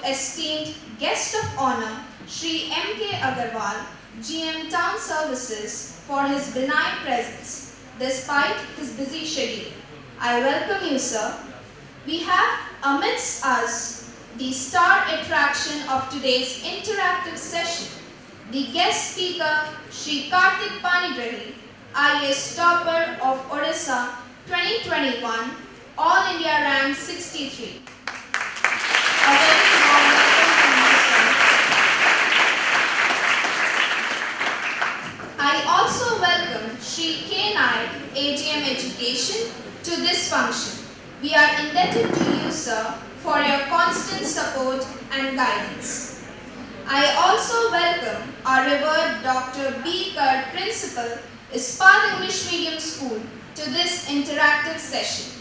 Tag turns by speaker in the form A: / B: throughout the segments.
A: esteemed guest of honor, Shri M.K. Agarwal, GM Town Services, for his benign presence, despite his busy schedule. I welcome you, sir. We have amidst us the star attraction of today's interactive session, the guest speaker, Shri Karthik Panigrahi, IAS topper of Odisha 2021, All India rank 63. A very warm welcome to you, sir. I also welcome Shri K. Nayak, AGM Education, to this function. We are indebted to you, sir, for your constant support and guidance. I also welcome our revered Dr. B. Kar, Principal, ISPAT English Medium School, to this interactive session.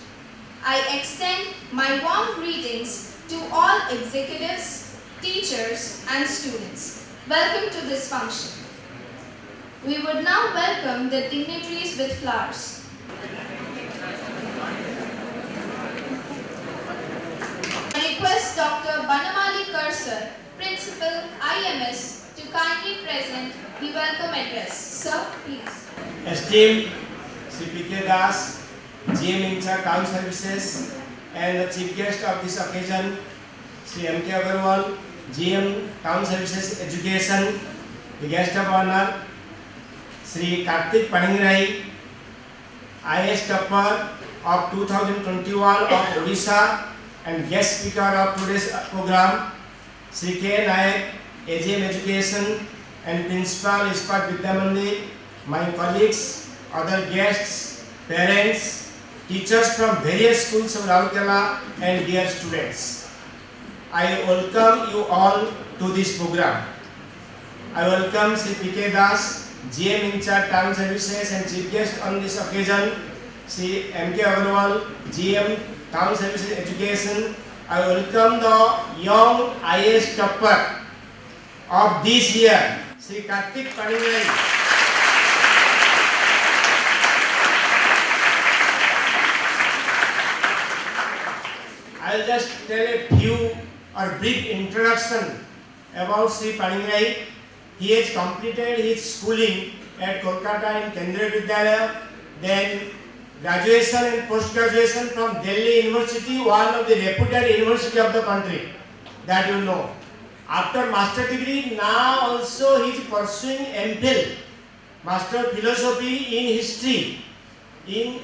A: I extend my warm greetings to all executives, teachers, and students. Welcome to this function. We would now welcome the dignitaries with flowers. I request Dr. Banamali Karsar, Principal, IMS, to kindly present the welcome address. Sir, please.
B: Esteemed Shri P.K. Das, GM in charge Town Services, and the chief guest of this occasion, Shri M.K. Agarwal, GM Town Services Education, the guest of honor, Shri Karthik Panigrahi, IAS topper of 2021 of Odisha and guest speaker of today's program, Shri K. Nayak, AGM Education and Principal, ISPAT Vidyamandir, my colleagues, other guests, parents, teachers from various schools of Rourkela, and dear students. I welcome you all to this program. I welcome Shri P.K. Das, GM in charge Town Services and chief guest on this occasion, Shri M.K. Agarwal, GM Town Services Education. I welcome the young IAS topper of this year, Shri Karthik Panigrahi. I will just tell a few or brief introduction about Shri Panigrahi. He has completed his schooling at Kolkata in Kendriya Vidyalaya, then graduation and post-graduation from Delhi University, one of the reputed university of the country, that you know. After master degree, now also he is pursuing MPhil, Master of Philosophy in History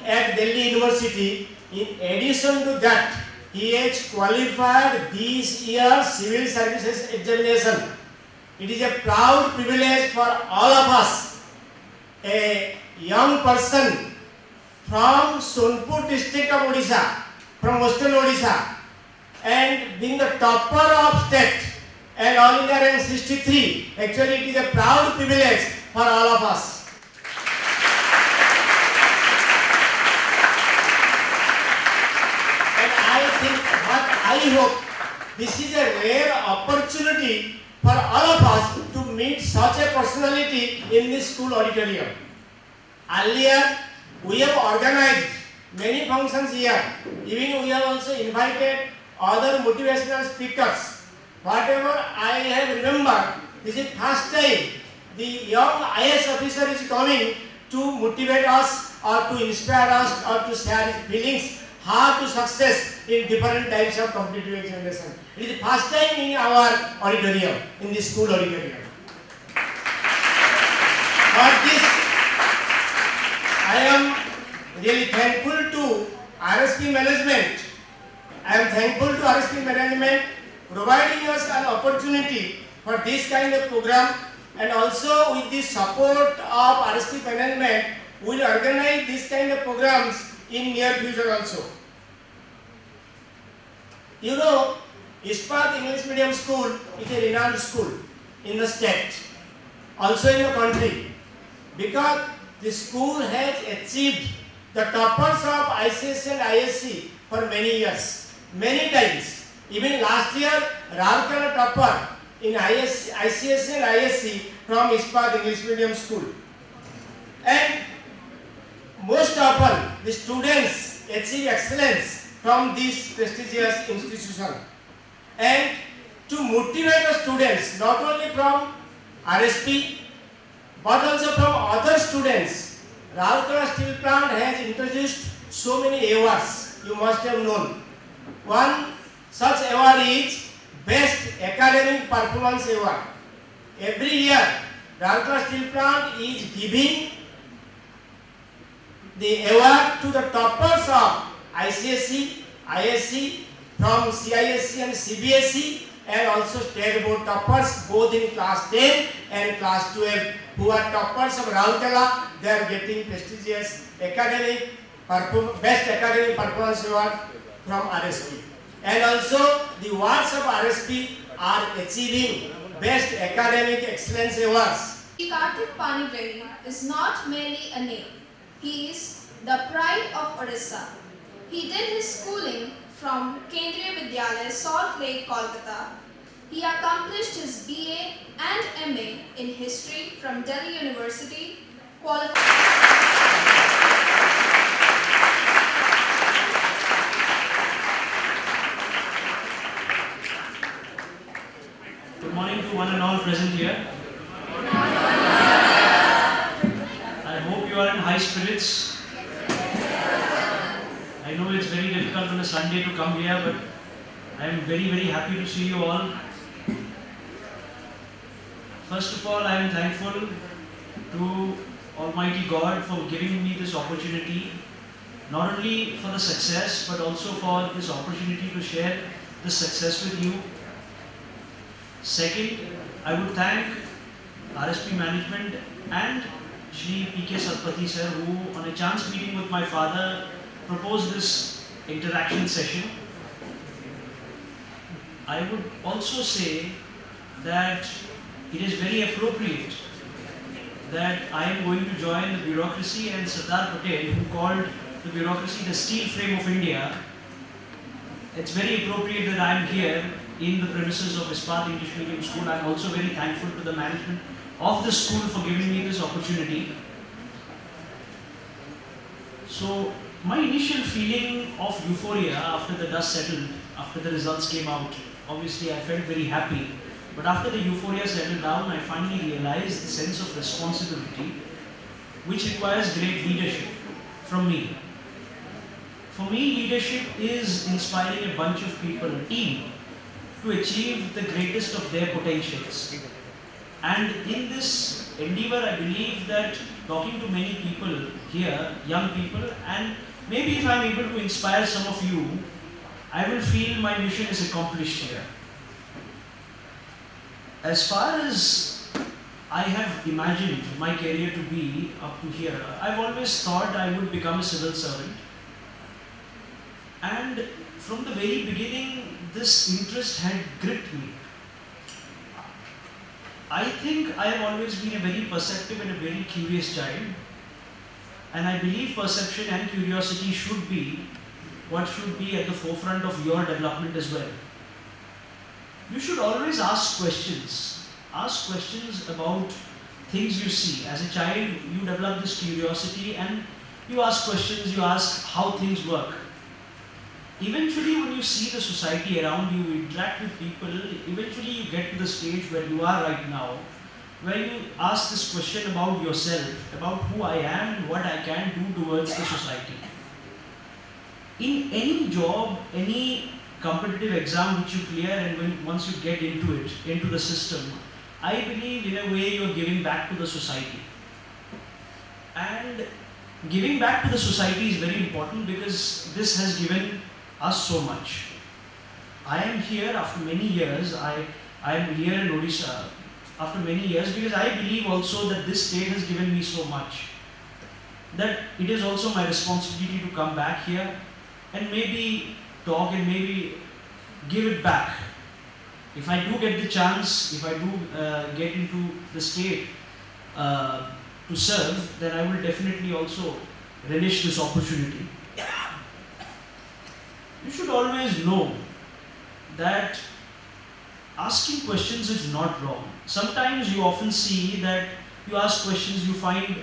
B: at Delhi University. In addition to that, he has qualified this year's Civil Services Examination. It is a proud privilege for all of us, a young person from Sonpur district of Odisha, from Western Odisha, and being the topper of state and All India rank 63. Actually, it is a proud privilege for all of us. And I hope this is a rare opportunity for all of us to meet such a personality in this school auditorium. Earlier, we have organized many functions here. Even we have also invited other motivational speakers. Whatever I have remembered, this is first time the young IAS officer is coming to motivate us or to inspire us or to share his feelings how to success in different types of competitive examination. It is the first time in our auditorium, in the school auditorium. For this, I am really thankful to RSTV management. I am thankful to RSTV management providing us an opportunity for this kind of program, and also with the support of RSTV management, we will organize this kind of programs in near future also. You know, ISPAT English Medium School is a renowned school in the state, also in the country, because the school has achieved the toppers of ICSE and ISC for many years, many times. Even last year, Rourkela topper in ICSE and ISC from ISPAT English Medium School. And most often, the students achieve excellence from this prestigious institution. And to motivate the students, not only from RSP but also from other students. Rourkela Steel Plant has introduced so many awards, you must have known. One such award is Best Academic Performance Award. Every year, Rourkela Steel Plant is giving the award to the toppers of ICSE, ISC, from CISC and CBSE, and also state board toppers both in class 10 and class 12 who are toppers of Rourkela. They are getting prestigious Best Academic Performance Award from RSP. And also the wards of RSP are achieving Best Academic Excellence Awards.
A: Shri Karthik Panigrahi is not merely a name. He is the pride of Odisha. He did his schooling from Kendriya Vidyalaya, Salt Lake, Kolkata. He accomplished his BA and MA in history from Delhi University,
C: Good morning to one and all present here. I hope you are in high spirits. I know it's very difficult on a Sunday to come here, but I am very, very happy to see you all. First of all, I am thankful to Almighty God for giving me this opportunity, not only for the success, but also for this opportunity to share this success with you. Second, I would thank RSP management and Shri P.K. Satpathy sir, who on a chance meeting with my father proposed this interaction session. I would also say that it is very appropriate that I am going to join the bureaucracy and Sardar Patel, who called the bureaucracy the steel frame of India. It's very appropriate that I am here in the premises of Ispat English Medium School. I am also very thankful to the management of the school for giving me this opportunity. So, my initial feeling of euphoria after the dust settled, after the results came out, obviously I felt very happy. But after the euphoria settled down, I finally realized the sense of responsibility which requires great leadership from me. For me, leadership is inspiring a bunch of people, a team, to achieve the greatest of their potentials. And in this endeavor, I believe that talking to many people here, young people, and maybe if I'm able to inspire some of you, I will feel my mission is accomplished here. As far as I have imagined my career to be up to here, I've always thought I would become a civil servant. And from the very beginning, this interest had gripped me. I think I have always been a very perceptive and a very curious child. And I believe perception and curiosity should be what should be at the forefront of your development as well. You should always ask questions. Ask questions about things you see. As a child, you develop this curiosity and you ask questions, you ask how things work. Eventually, when you see the society around you, interact with people, eventually you get to the stage where you are right now, where you ask this question about yourself, about who I am and what I can do towards the society. In any job, any competitive exam which you clear, and once you get into it, into the system, I believe in a way you are giving back to the society. And giving back to the society is very important because this has given us so much. I am here after many years. I am here in Odisha after many years because I believe also that this state has given me so much, that it is also my responsibility to come back here and maybe talk and maybe give it back. If I do get the chance, if I do get into the state to serve, then I will definitely also relish this opportunity. You should always know that asking questions is not wrong. Sometimes you often see that you ask questions, you find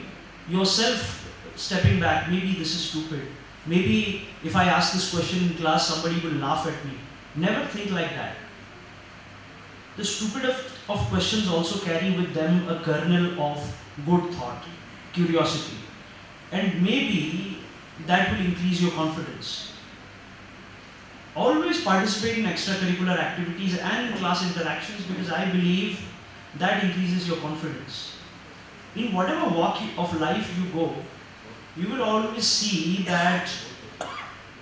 C: yourself stepping back. Maybe this is stupid. Maybe if I ask this question in class, somebody will laugh at me. Never think like that. the stupidest of questions also carry with them a kernel of good thought, curiosity, and maybe that will increase your confidence. Always participate in extracurricular activities and class interactions, because I believe that increases your confidence. In whatever walk of life you go, you will always see that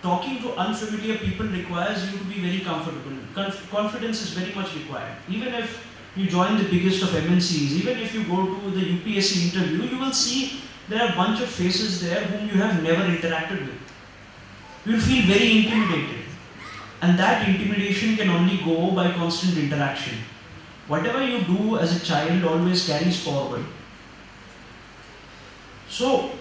C: talking to unfamiliar people requires you to be very comfortable. Confidence is very much required. Even if you join the biggest of MNCs, even if you go to the UPSC interview, you will see there are a bunch of faces there whom you have never interacted with. You will feel very intimidated. And that intimidation can only go by constant interaction. Whatever you do as a child always carries forward. So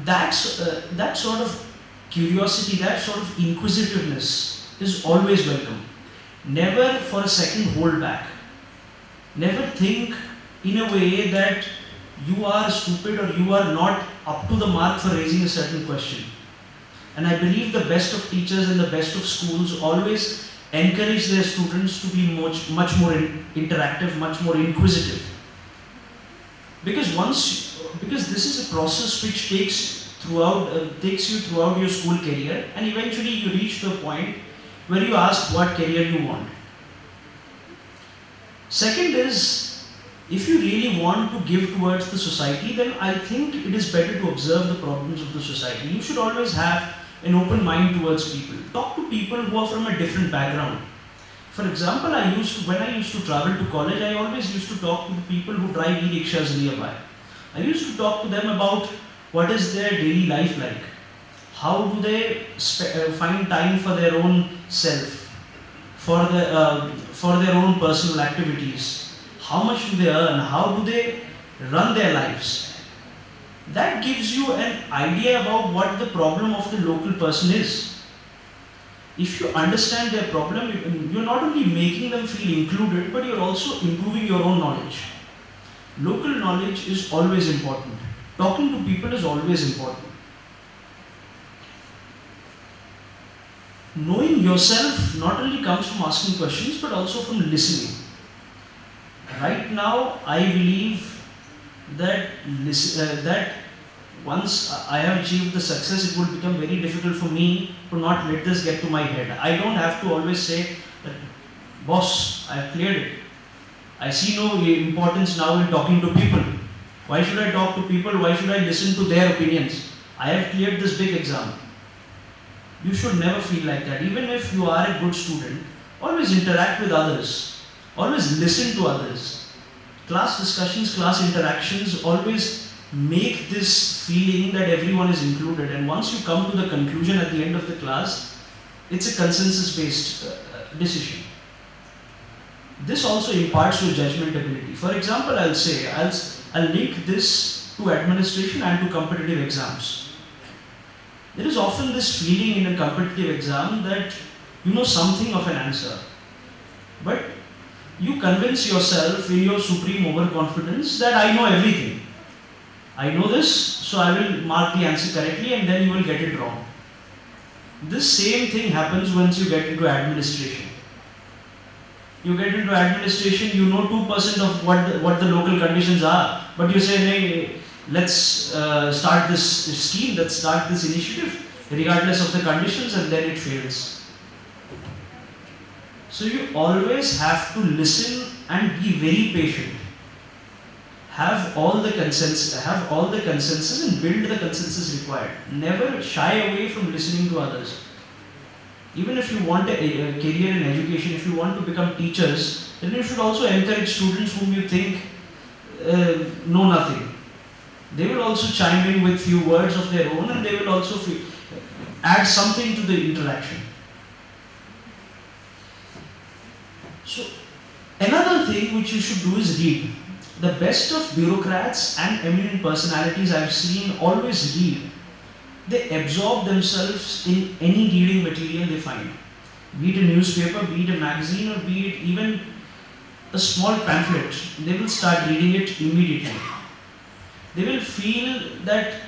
C: that sort of curiosity, that sort of inquisitiveness is always welcome. Never for a second hold back. Never think in a way that you are stupid or you are not up to the mark for raising a certain question. And I believe the best of teachers and the best of schools always encourage their students to be much more interactive, much more inquisitive. Because this is a process which takes you throughout your school career, and eventually you reach the point where you ask what career you want. Second is, if you really want to give towards the society, then I think it is better to observe the problems of the society. You should always have an open mind towards people. Talk to people who are from a different background. For example, when I used to travel to college, I always used to talk to the people who drive e-rickshaws nearby. I used to talk to them about what is their daily life like. How do they find time for their own self, for their own personal activities? How much do they earn? How do they run their lives? That gives you an idea about what the problem of the local person is. If you understand their problem, you're not only making them feel included, but you're also improving your own knowledge. Local knowledge is always important. Talking to people is always important. Knowing yourself not only comes from asking questions, but also from listening. Right now, I believe that once I have achieved the success, it will become very difficult for me to not let this get to my head. I don't have to always say that, boss, I have cleared it. I see no importance now in talking to people. Why should I talk to people? Why should I listen to their opinions? I have cleared this big exam. You should never feel like that. Even if you are a good student, always interact with others. Always listen to others. Class discussions, class interactions always make this feeling that everyone is included, and once you come to the conclusion at the end of the class, it's a consensus-based decision. This also imparts your judgment ability. For example, I'll link this to administration and to competitive exams. There is often this feeling in a competitive exam that you know something of an answer, but you convince yourself in your supreme overconfidence that I know everything. I know this, so I will mark the answer correctly, and then you will get it wrong. This same thing happens once you get into administration. You get into administration, you know 2% of what the local conditions are, but you say, hey, let's start this scheme, let's start this initiative, regardless of the conditions, and then it fails. So you always have to listen and be very patient. Have all the consensus and build the consensus required. Never shy away from listening to others. Even if you want a career in education, if you want to become teachers, then you should also encourage students whom you think know nothing. They will also chime in with few words of their own, and they will also add something to the interaction. So, another thing which you should do is read. The best of bureaucrats and eminent personalities I've seen always read. They absorb themselves in any reading material they find. Be it a newspaper, be it a magazine, or be it even a small pamphlet. They will start reading it immediately. They will feel that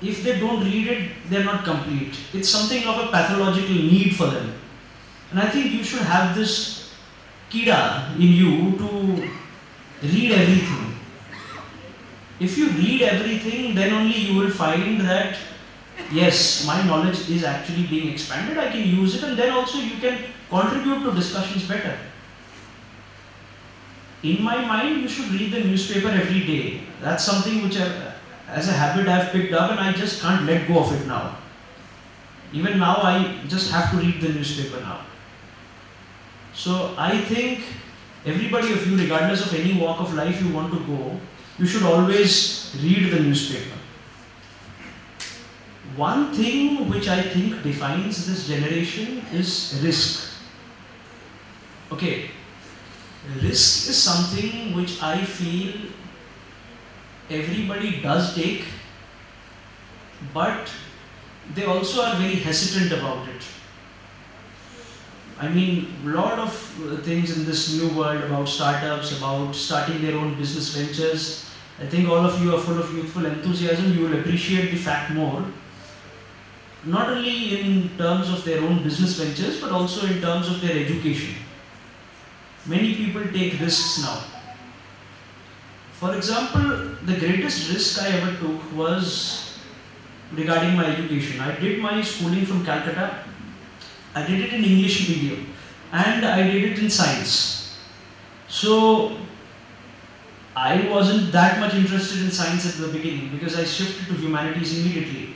C: if they don't read it, they're not complete. It's something of a pathological need for them. And I think you should have this kida in you to read everything. If you read everything, then only you will find that yes, my knowledge is actually being expanded, I can use it, and then also you can contribute to discussions better. In my mind, you should read the newspaper every day. That's something which as a habit I've picked up, and I just can't let go of it now. Even now, I just have to read the newspaper now. So I think everybody of you, regardless of any walk of life you want to go, you should always read the newspaper. One thing which I think defines this generation is risk. Okay, risk is something which I feel everybody does take, but they also are very hesitant about it. I mean, a lot of things in this new world about startups, about starting their own business ventures. I think all of you are full of youthful enthusiasm. You will appreciate the fact more. Not only in terms of their own business ventures, but also in terms of their education. Many people take risks now. For example, the greatest risk I ever took was regarding my education. I did my schooling from Calcutta. I did it in English medium and I did it in science. So I wasn't that much interested in science at the beginning because I shifted to humanities immediately.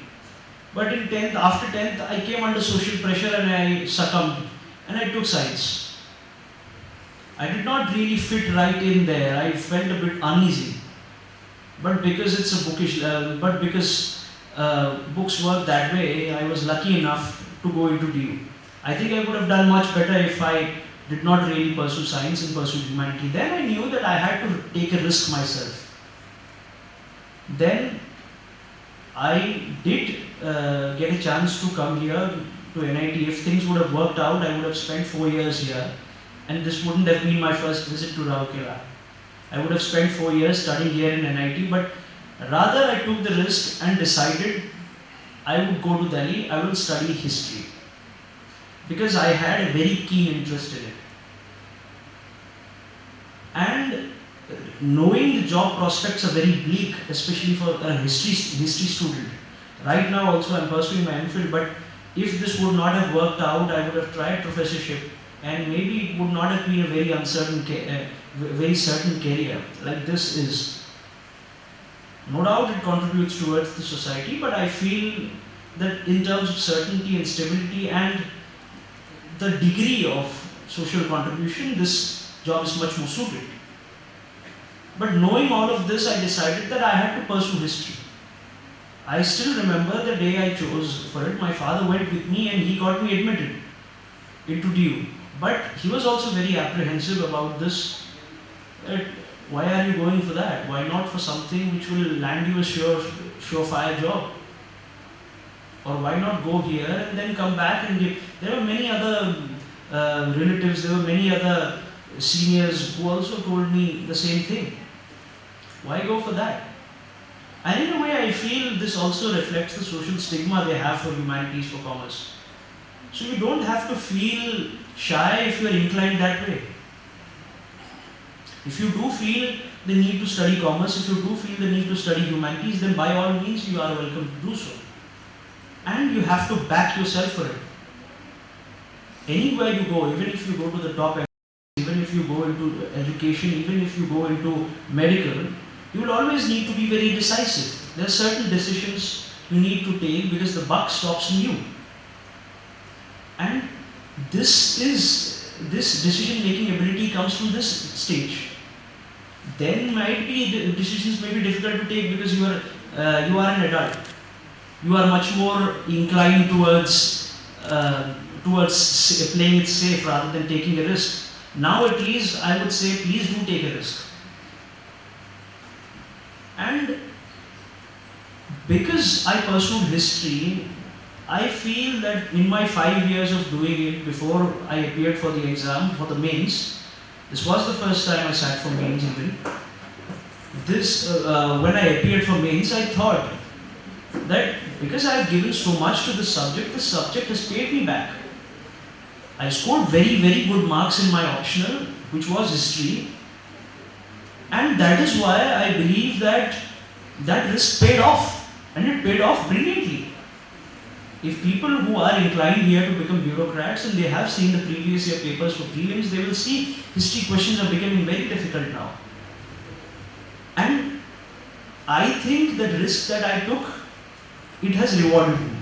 C: But in 10th, after 10th, I came under social pressure and I succumbed and I took science. I did not really fit right in there. I felt a bit uneasy. But because it's a bookish, books work that way, I was lucky enough to go into DU. I think I would have done much better if I did not really pursue science and pursue humanity. Then I knew that I had to take a risk myself. Then I did get a chance to come here to NIT. If things would have worked out, I would have spent 4 years here. And this wouldn't have been my first visit to Rourkela. I would have spent 4 years studying here in NIT, but rather I took the risk and decided I would go to Delhi, I will study history. Because I had a very keen interest in it. And knowing the job prospects are very bleak, especially for a history student. Right now also I am pursuing my MPhil, but if this would not have worked out, I would have tried professorship, and maybe it would not have been a very uncertain, very certain career like this is. No doubt it contributes towards the society, but I feel that in terms of certainty and stability and the degree of social contribution, this job is much more suited. But knowing all of this, I decided that I had to pursue history. I still remember the day I chose for it. My father went with me and he got me admitted into DU. But he was also very apprehensive about this. That why are you going for that? Why not for something which will land you a surefire job? Or why not go here and then come back and give? There were many other relatives, there were many other seniors who also told me the same thing. Why go for that? And in a way, I feel this also reflects the social stigma they have for humanities, for commerce. So you don't have to feel shy if you are inclined that way. If you do feel the need to study commerce, if you do feel the need to study humanities, then by all means you are welcome to do so. And you have to back yourself for it. Anywhere you go, even if you go to the top end, even if you go into education, even if you go into medical, you will always need to be very decisive. There are certain decisions you need to take because the buck stops in you. And this decision-making ability comes from this stage. Then might be the decisions may be difficult to take because you are an adult. You are much more inclined towards playing it safe rather than taking a risk. Now at least I would say please do take a risk. And because I pursued history, I feel that in my 5 years of doing it before I appeared for the exam, for the mains, this was the first time I sat for mains even. When I appeared for mains, I thought that because I have given so much to this subject has paid me back. I scored very, very good marks in my optional, which was history. And that is why I believe that that risk paid off, and it paid off brilliantly. If people who are inclined here to become bureaucrats and they have seen the previous year papers for prelims, they will see history questions are becoming very difficult now. And I think that risk that I took, it has rewarded me.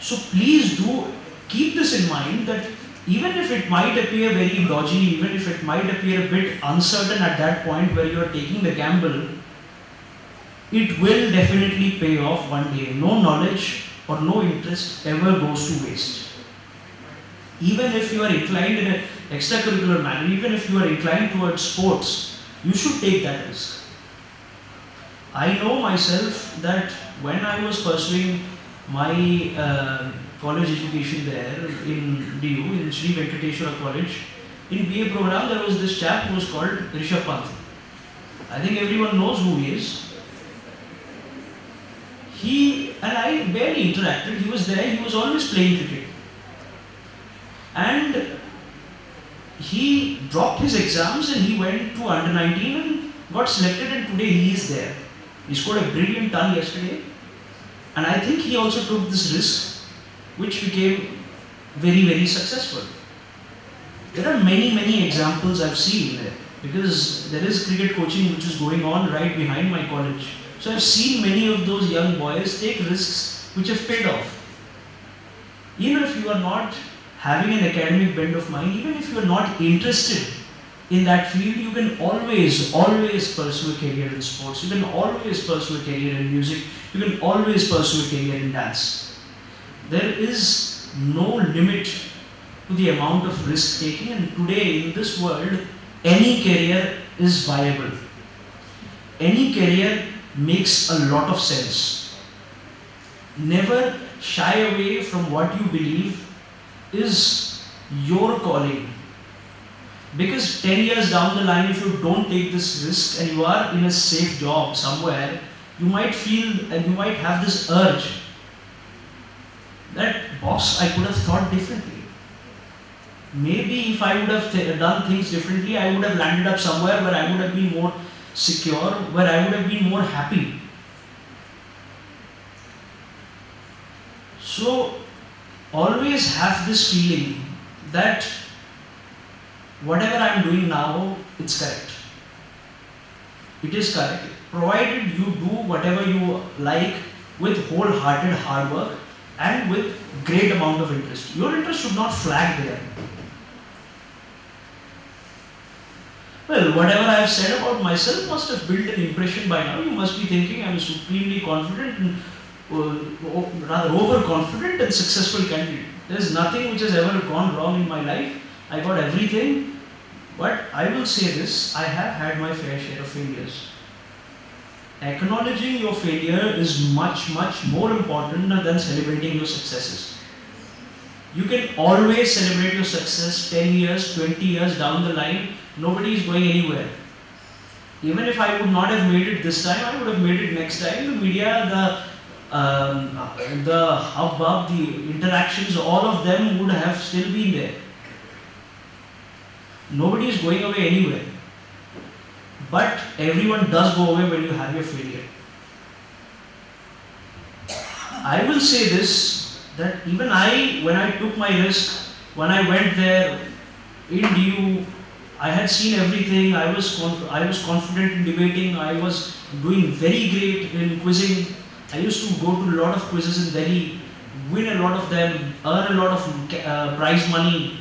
C: So please do keep this in mind, that even if it might appear very dodgy, even if it might appear a bit uncertain at that point where you are taking the gamble, it will definitely pay off one day. No knowledge or no interest ever goes to waste. Even if you are inclined in an extracurricular manner, even if you are inclined towards sports, you should take that risk. I know myself that when I was pursuing my college education there in DU, in Shri Venkateshwara College, in BA program there was this chap who was called Rishabh Pant. I think everyone knows who he is. He and I barely interacted. He was there, he was always playing cricket. And he dropped his exams and he went to under 19 and got selected, and today he is there. He scored a brilliant ton yesterday. And I think he also took this risk, which became very, very successful. There are many, many examples I've seen there, because there is cricket coaching which is going on right behind my college. So I've seen many of those young boys take risks which have paid off. Even if you are not having an academic bent of mind, even if you are not interested in that field, you can always pursue a career in sports. You can always pursue a career in music. You can always pursue a career in dance. There is no limit to the amount of risk taking, and today in this world, any career is viable. Any career makes a lot of sense. Never shy away from what you believe is your calling. Because 10 years down the line, if you don't take this risk and you are in a safe job somewhere, you might feel and you might have this urge that, boss, I could have thought differently. Maybe if I would have done things differently, I would have landed up somewhere where I would have been more secure, where I would have been more happy. So always have this feeling that whatever I am doing now, it's correct. It is correct, provided you do whatever you like with wholehearted hard work and with great amount of interest. Your interest should not flag there. Well, whatever I have said about myself must have built an impression by now. You must be thinking I am supremely confident and rather overconfident and successful candidate. There is nothing which has ever gone wrong in my life. I got everything. But I will say this, I have had my fair share of failures. Acknowledging your failure is much, much more important than celebrating your successes. You can always celebrate your success 10 years, 20 years down the line. Nobody is going anywhere. Even if I would not have made it this time, I would have made it next time. The media, the hubbub, the interactions, all of them would have still been there. Nobody is going away anywhere. But everyone does go away when you have your failure. I will say this, that even when I took my risk, when I went there in DU, I had seen everything. I was confident in debating. I was doing very great in quizzing. I used to go to a lot of quizzes in Delhi, win a lot of them, earn a lot of prize money.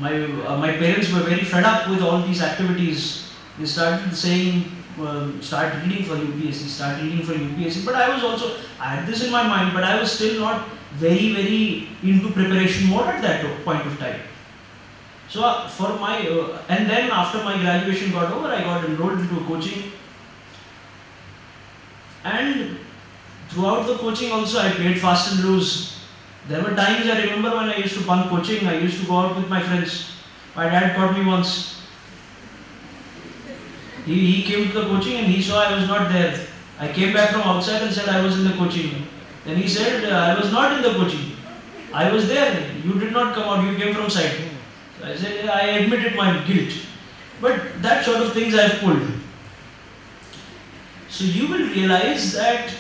C: My parents were very fed up with all these activities. They started saying, start reading for UPSC, start reading for UPSC. But I had this in my mind, but I was still not very, very into preparation mode at that point of time. So and then after my graduation got over, I got enrolled into a coaching. And throughout the coaching also, I played fast and loose. There were times I remember when I used to bunk coaching, I used to go out with my friends. My dad caught me once. He came to the coaching and he saw I was not there. I came back from outside and said I was in the coaching. Then he said, I was not in the coaching. I was there. You did not come out, you came from side. I said, I admitted my guilt. But that sort of things I've pulled. So you will realize that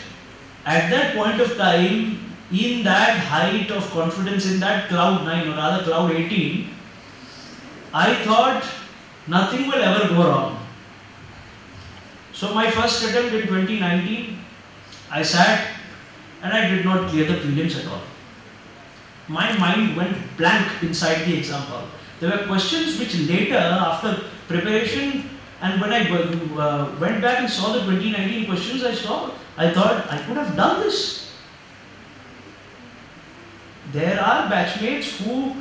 C: at that point of time, in that height of confidence, in that cloud 9 or rather cloud 18, I thought nothing will ever go wrong. So my first attempt in 2019, I sat and I did not clear the prelims at all. My mind went blank inside the exam hall. There were questions which later, after preparation, and when I went back and saw the 2019 questions, I thought I could have done this. There are batchmates who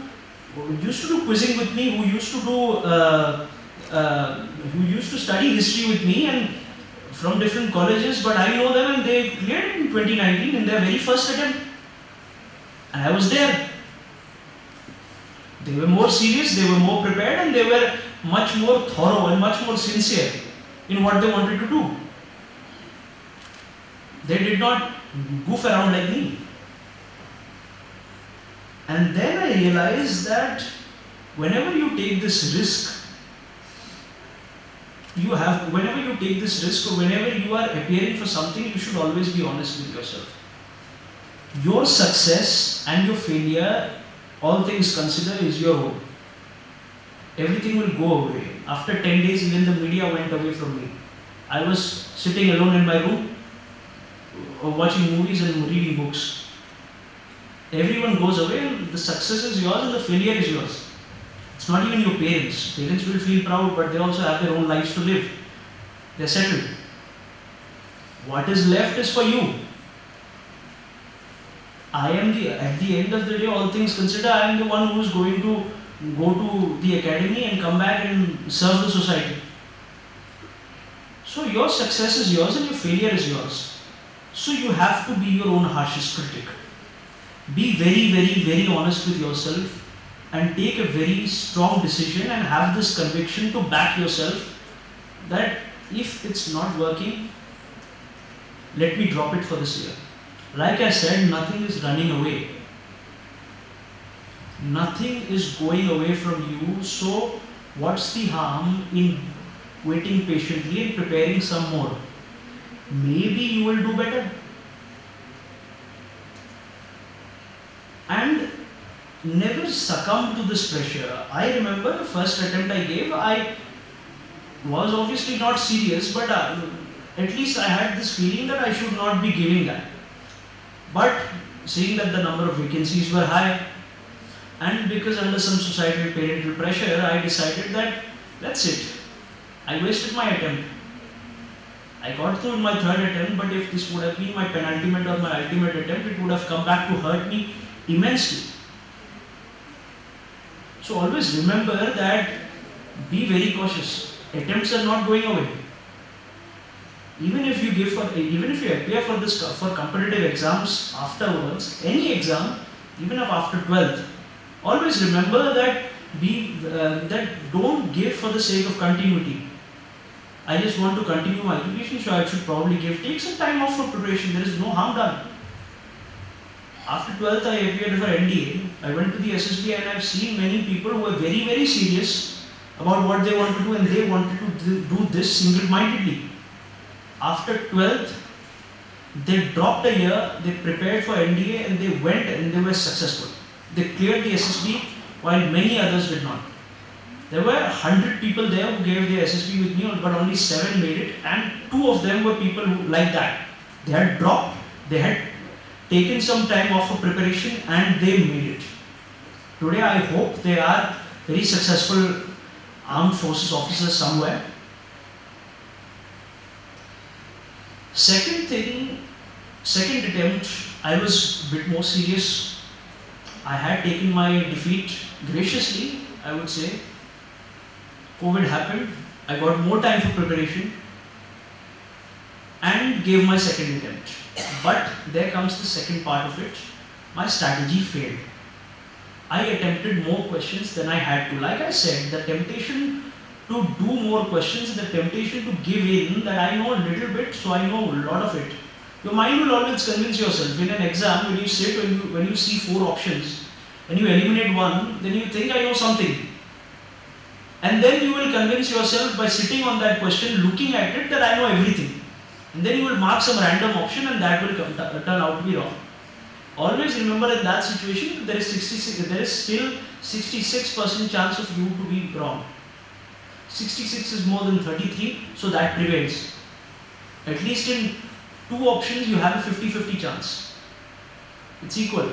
C: used to do quizzing with me, who used to study history with me, and from different colleges, but I know them and they cleared it in 2019 in their very first attempt. And I was there. They were more serious, they were more prepared, and they were much more thorough and much more sincere in what they wanted to do. They did not goof around like me. And then I realized that whenever you take this risk, whenever you take this risk or whenever you are appearing for something, you should always be honest with yourself. Your success and your failure, all things considered, is your own. Everything will go away. After 10 days, even the media went away from me. I was sitting alone in my room, watching movies and reading books. Everyone goes away and the success is yours and the failure is yours. It's not even your parents. Parents will feel proud, but they also have their own lives to live. They're settled. What is left is for you. At the end of the day, all things considered, I am the one who is going to go to the academy and come back and serve the society. So your success is yours and your failure is yours. So you have to be your own harshest critic. Be very, very, very honest with yourself and take a very strong decision and have this conviction to back yourself that if it's not working, let me drop it for this year. Like I said, nothing is running away. Nothing is going away from you, so what's the harm in waiting patiently and preparing some more? Maybe you will do better. And never succumb to this pressure. I remember the first attempt I gave, I was obviously not serious, but at least I had this feeling that I should not be giving that. But seeing that the number of vacancies were high, and because under some societal parental pressure, I decided that that's it. I wasted my attempt. I got through in my third attempt, but if this would have been my penultimate or my ultimate attempt, it would have come back to hurt me immensely. So always remember that be very cautious. Attempts are not going away. Even if you appear for competitive exams afterwards, any exam, even if after 12th, always remember that don't give for the sake of continuity. I just want to continue my education, so I should probably take some time off for preparation. There is no harm done. After 12th, I appeared for NDA. I went to the SSB and I've seen many people who are very, very serious about what they want to do, and they wanted to do this single-mindedly. After 12th, they dropped a year, they prepared for NDA and they went and they were successful. They cleared the SSB while many others did not. There were 100 people there who gave the SSB with me, but only 7 made it, and 2 of them were people who like that. They had dropped, they had taken some time off for preparation and they made it. Today I hope they are very successful armed forces officers somewhere. Second attempt, I was a bit more serious. I had taken my defeat graciously, I would say. COVID happened, I got more time for preparation and gave my second attempt. But there comes the second part of it. My strategy failed. I attempted more questions than I had to. Like I said, the temptation to do more questions, the temptation to give in, that I know a little bit, so I know a lot of it. Your mind will always convince yourself. In an exam, when you sit, when you see 4 options, and you eliminate one, then you think I know something. And then you will convince yourself by sitting on that question, looking at it, that I know everything. And then you will mark some random option and that will turn out to be wrong. Always remember, in that situation, there is still 66% chance of you to be wrong. 66 is more than 33, so that prevails. At least in 2 options, you have a 50-50 chance. It's equal.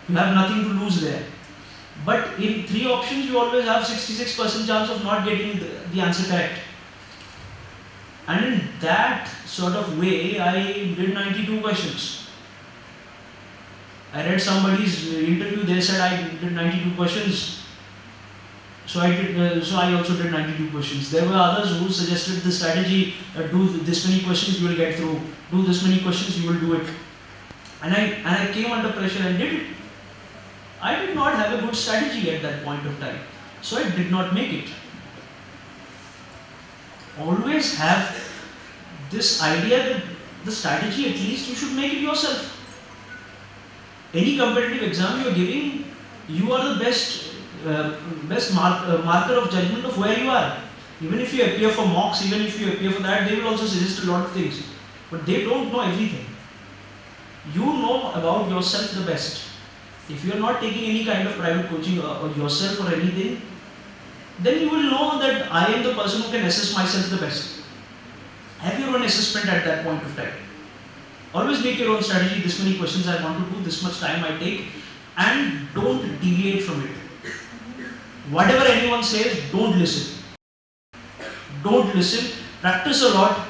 C: You have nothing to lose there. But in 3 options, you always have 66% chance of not getting the answer correct. And in that sort of way, I did 92 questions. I read somebody's interview, they said I did 92 questions. So I also did 92 questions. There were others who suggested the strategy, do this many questions you will get through, do this many questions you will do it. And I came under pressure and did it. I did not have a good strategy at that point of time. So I did not make it. Always have this idea that the strategy, at least you should make it yourself. Any competitive exam you are giving, you are the best marker of judgment of where you are. Even if you appear for mocks, even if you appear for that, they will also suggest a lot of things. But they don't know everything. You know about yourself the best. If you are not taking any kind of private coaching or yourself or anything, then you will know that I am the person who can assess myself the best. Have your own assessment at that point of time. Always make your own strategy. This many questions I want to do, this much time I take, and don't deviate from it. Whatever anyone says, don't listen. Don't listen. Practice a lot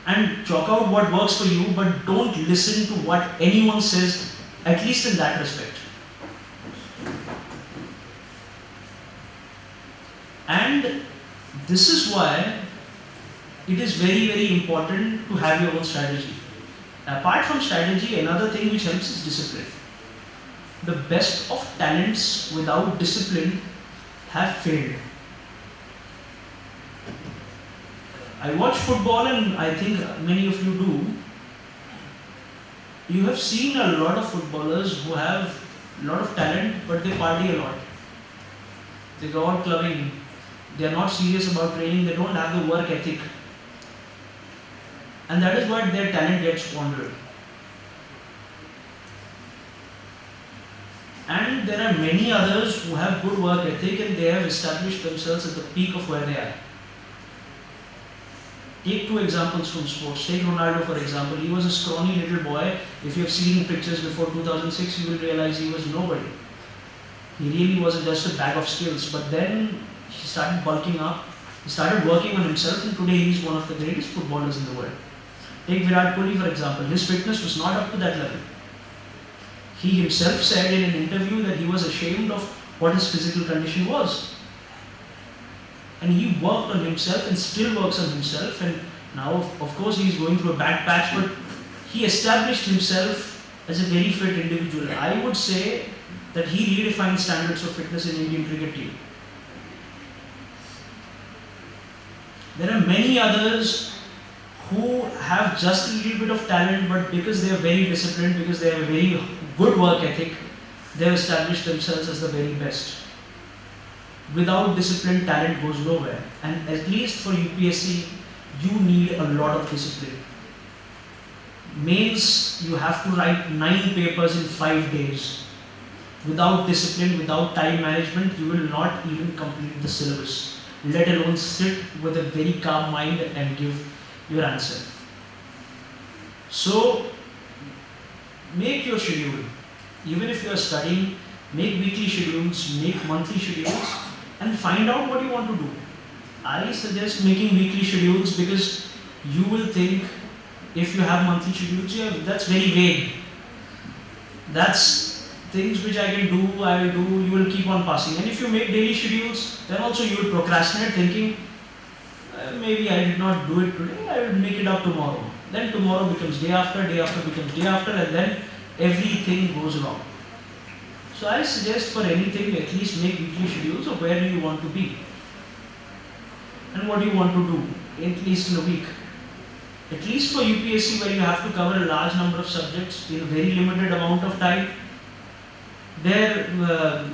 C: and chalk out what works for you, but don't listen to what anyone says, at least in that respect. And this is why it is very, very important to have your own strategy. Apart from strategy, another thing which helps is discipline. The best of talents without discipline have failed. I watch football, and I think many of you do. You have seen a lot of footballers who have a lot of talent, but they party a lot. They go out clubbing. They are not serious about training. They don't have the work ethic. And that is why their talent gets squandered. And there are many others who have good work ethic and they have established themselves at the peak of where they are. Take 2 examples from sports. Take Ronaldo, for example. He was a scrawny little boy. If you have seen pictures before 2006, you will realize he was nobody. He really was just a bag of skills. But then he started bulking up. He started working on himself, and today he is one of the greatest footballers in the world. Take Virat Kohli, for example. His fitness was not up to that level. He himself said in an interview that he was ashamed of what his physical condition was. And he worked on himself and still works on himself. And now, of course, he is going through a bad patch, but he established himself as a very fit individual. I would say that he redefined standards of fitness in Indian cricket team. There are many others who have just a little bit of talent, but because they are very disciplined, because they have a very good work ethic, they have established themselves as the very best. Without discipline, talent goes nowhere. And at least for UPSC, you need a lot of discipline. Mains, you have to write 9 papers in 5 days. Without discipline, without time management, you will not even complete the syllabus, let alone sit with a very calm mind and give your answer. So, make your schedule. Even if you are studying, make weekly schedules, make monthly schedules, and find out what you want to do. I suggest making weekly schedules because you will think if you have monthly schedules, yeah, that's very vague. That's things which I can do, I will do, you will keep on passing. And if you make daily schedules, then also you will procrastinate thinking, maybe I did not do it today, I will make it up tomorrow. Then tomorrow becomes day after becomes day after, and then everything goes wrong. So I suggest for anything, at least make weekly schedules of where do you want to be and what do you want to do, at least in a week. At least for UPSC, where you have to cover a large number of subjects in a very limited amount of time, their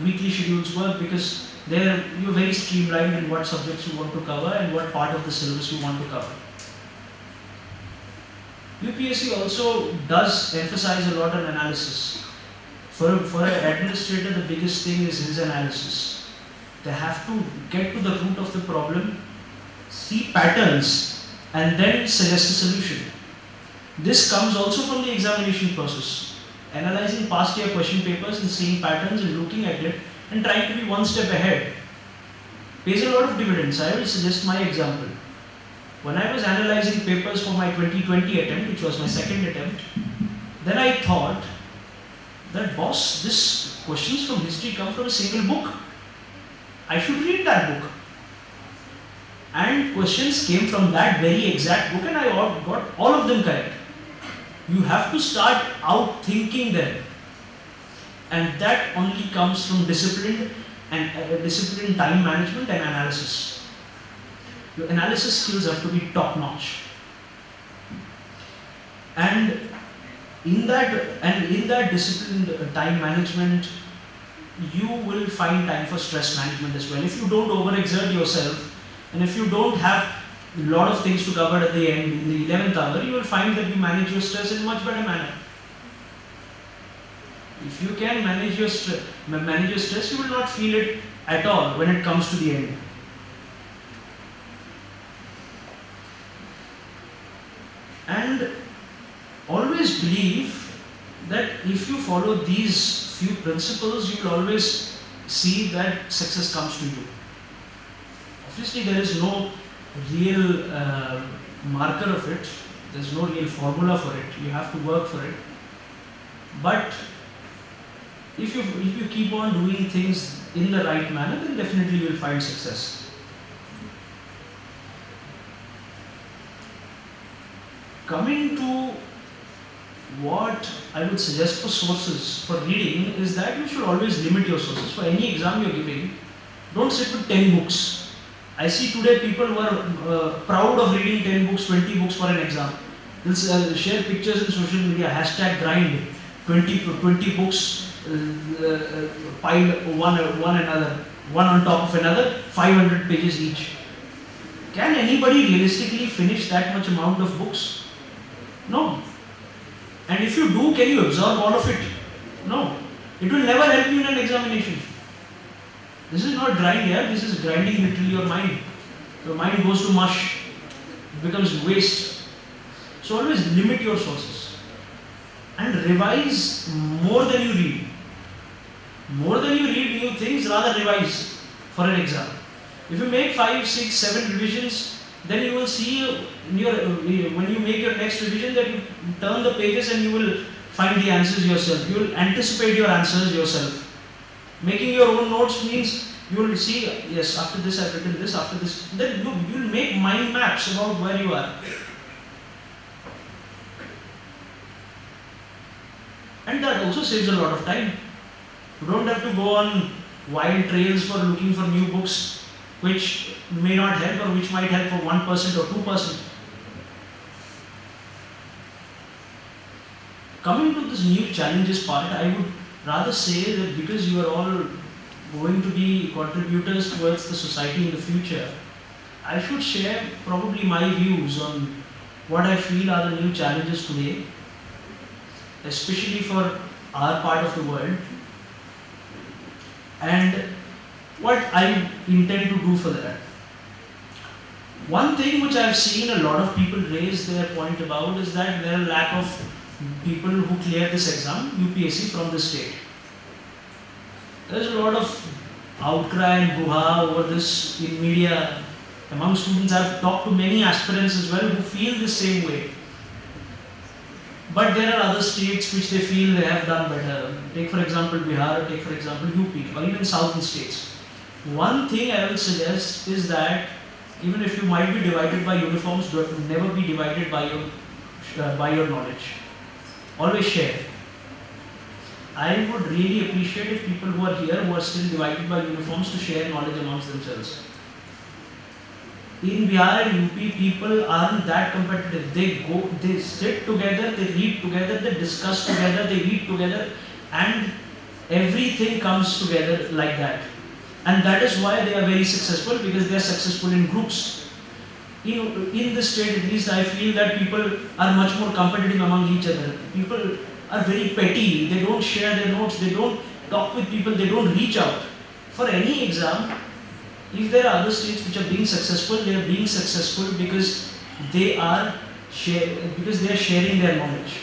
C: weekly schedules work, because you're very streamlined in what subjects you want to cover and what part of the syllabus you want to cover. UPSC also does emphasize a lot on analysis. For an administrator, the biggest thing is his analysis. They have to get to the root of the problem, see patterns, and then suggest a solution. This comes also from the examination process. Analyzing past year question papers and seeing patterns and looking at it and trying to be one step ahead pays a lot of dividends. I will suggest my example. When I was analyzing papers for my 2020 attempt, which was my second attempt, then I thought that, boss, this questions from history come from a single book. I should read that book. And questions came from that very exact book, and I got all of them correct. You have to start out thinking them. And that only comes from discipline and disciplined time management and analysis. Your analysis skills have to be top notch. And in that disciplined time management, you will find time for stress management as well. If you don't overexert yourself, and if you don't have a lot of things to cover at the end, in the 11th hour, you will find that you manage your stress in a much better manner. If you can manage your stress, you will not feel it at all when it comes to the end. And always believe that if you follow these few principles, you will always see that success comes to you. Obviously, there is no real marker of it. There is no real formula for it. You have to work for it. But if you keep on doing things in the right manner, then definitely you will find success. Coming to what I would suggest for sources for reading is that you should always limit your sources. For any exam you're giving, don't sit with 10 books. I see today people who are proud of reading 10 books, 20 books for an exam. They'll share pictures in social media, #grind, 20 books piled one on top of another, 500 pages each. Can anybody realistically finish that much amount of books? No. And if you do, can you absorb all of it? No. It will never help you in an examination. This is not grind here, this is grinding literally your mind. Your mind goes to mush, it becomes waste. So always limit your sources and revise more than you read. More than you read new things, rather revise for an exam. If you make 5, 6, 7 revisions, then you will see when you make your next revision that you turn the pages and you will find the answers yourself. You will anticipate your answers yourself. Making your own notes means you will see, yes, after this I've written this, after this. Then you will make mind maps about where you are. And that also saves a lot of time. You don't have to go on wild trails for looking for new books which may not help or which might help for 1% or 2%. Coming to this new challenges part, I would rather say that because you are all going to be contributors towards the society in the future, I should share probably my views on what I feel are the new challenges today, especially for our part of the world, and what I intend to do for that. One thing which I've seen a lot of people raise their point about is that there are lack of people who clear this exam, UPSC, from the state. There's a lot of outcry and hoo-ha over this in media. Among students, I've talked to many aspirants as well who feel the same way. But there are other states which they feel they have done better. Take for example Bihar, take for example UP, or even southern states. One thing I will suggest is that even if you might be divided by uniforms, never be divided by your knowledge. Always share. I would really appreciate if people who are here, who are still divided by uniforms, to share knowledge amongst themselves. In Bihar and UP, people aren't that competitive. They sit together, they read together, they discuss together, they read together, and Everything comes together like that. And that is why they are very successful, because they are successful in groups. In the state, at least, I feel that people are much more competitive among each other. People are very petty, they don't share their notes, they don't talk with people, they don't reach out. For any exam, if there are other states which are being successful, they are being successful because they are sharing their knowledge.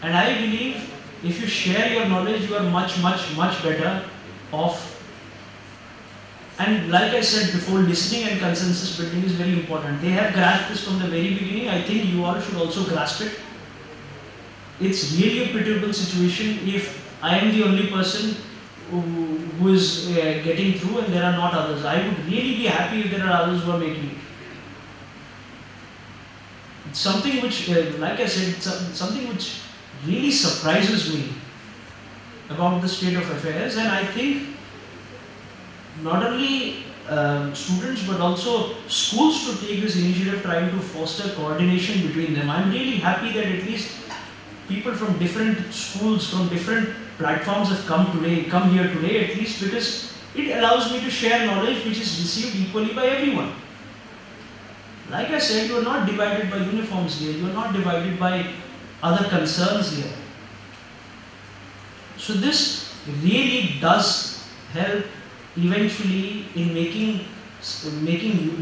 C: And I believe if you share your knowledge, you are much better off. And like I said before, listening and consensus building is very important. They have grasped this from the very beginning. I think you all should also grasp it. It's really a pitiable situation if I am the only person who is getting through and there are not others. I would really be happy if there are others who are making it. It's something which, like I said, something which really surprises me about the state of affairs. And I think not only students but also schools to take this initiative, trying to foster coordination between them. I'm really happy that at least people from different schools, from different platforms have come here today, at least because it allows me to share knowledge which is received equally by everyone. Like I said, you are not divided by uniforms here, you are not divided by other concerns here. So this really does help eventually in making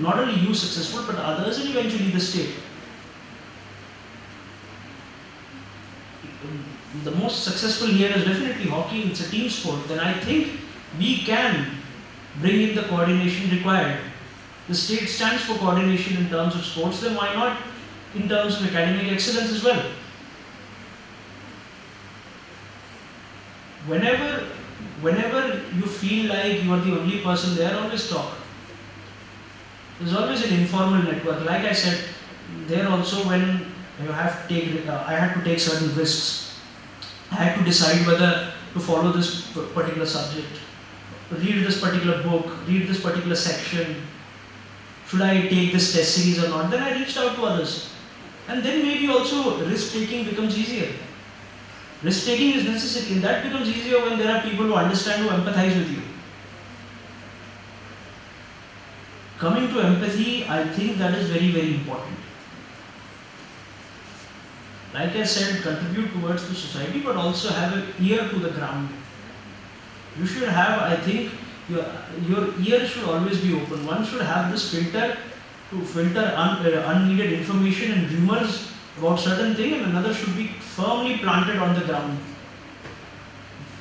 C: not only you successful but others and eventually the state. The most successful here is definitely hockey. It's a team sport. Then I think we can bring in the coordination required. The state stands for coordination in terms of sports, then why not in terms of academic excellence as well? Whenever you feel like you are the only person there, always talk. There's always an informal network. Like I said, there also when you have to take, I had to take certain risks. I had to decide whether to follow this particular subject, read this particular book, read this particular section. Should I take this test series or not? Then I reached out to others. And then maybe also risk taking becomes easier. Risk taking is necessary, and that becomes easier when there are people who understand, who empathize with you. Coming to empathy, I think that is very important. Like I said, contribute towards the society, but also have an ear to the ground. You should have, I think, your ear should always be open. One should have this filter to filter unneeded information and rumors about certain thing, and another should be firmly planted on the ground.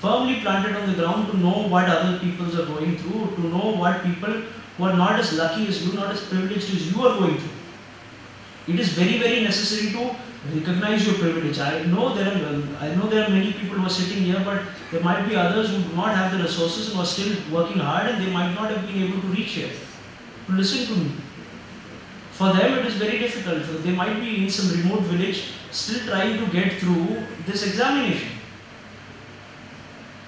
C: Firmly planted on the ground to know what other people are going through, to know what people who are not as lucky as you, not as privileged as you are going through. It is very necessary to recognize your privilege. I know there are many people who are sitting here, but there might be others who do not have the resources and are still working hard, and they might not have been able to reach here to listen to me. For them it is very difficult. They might be in some remote village still trying to get through this examination.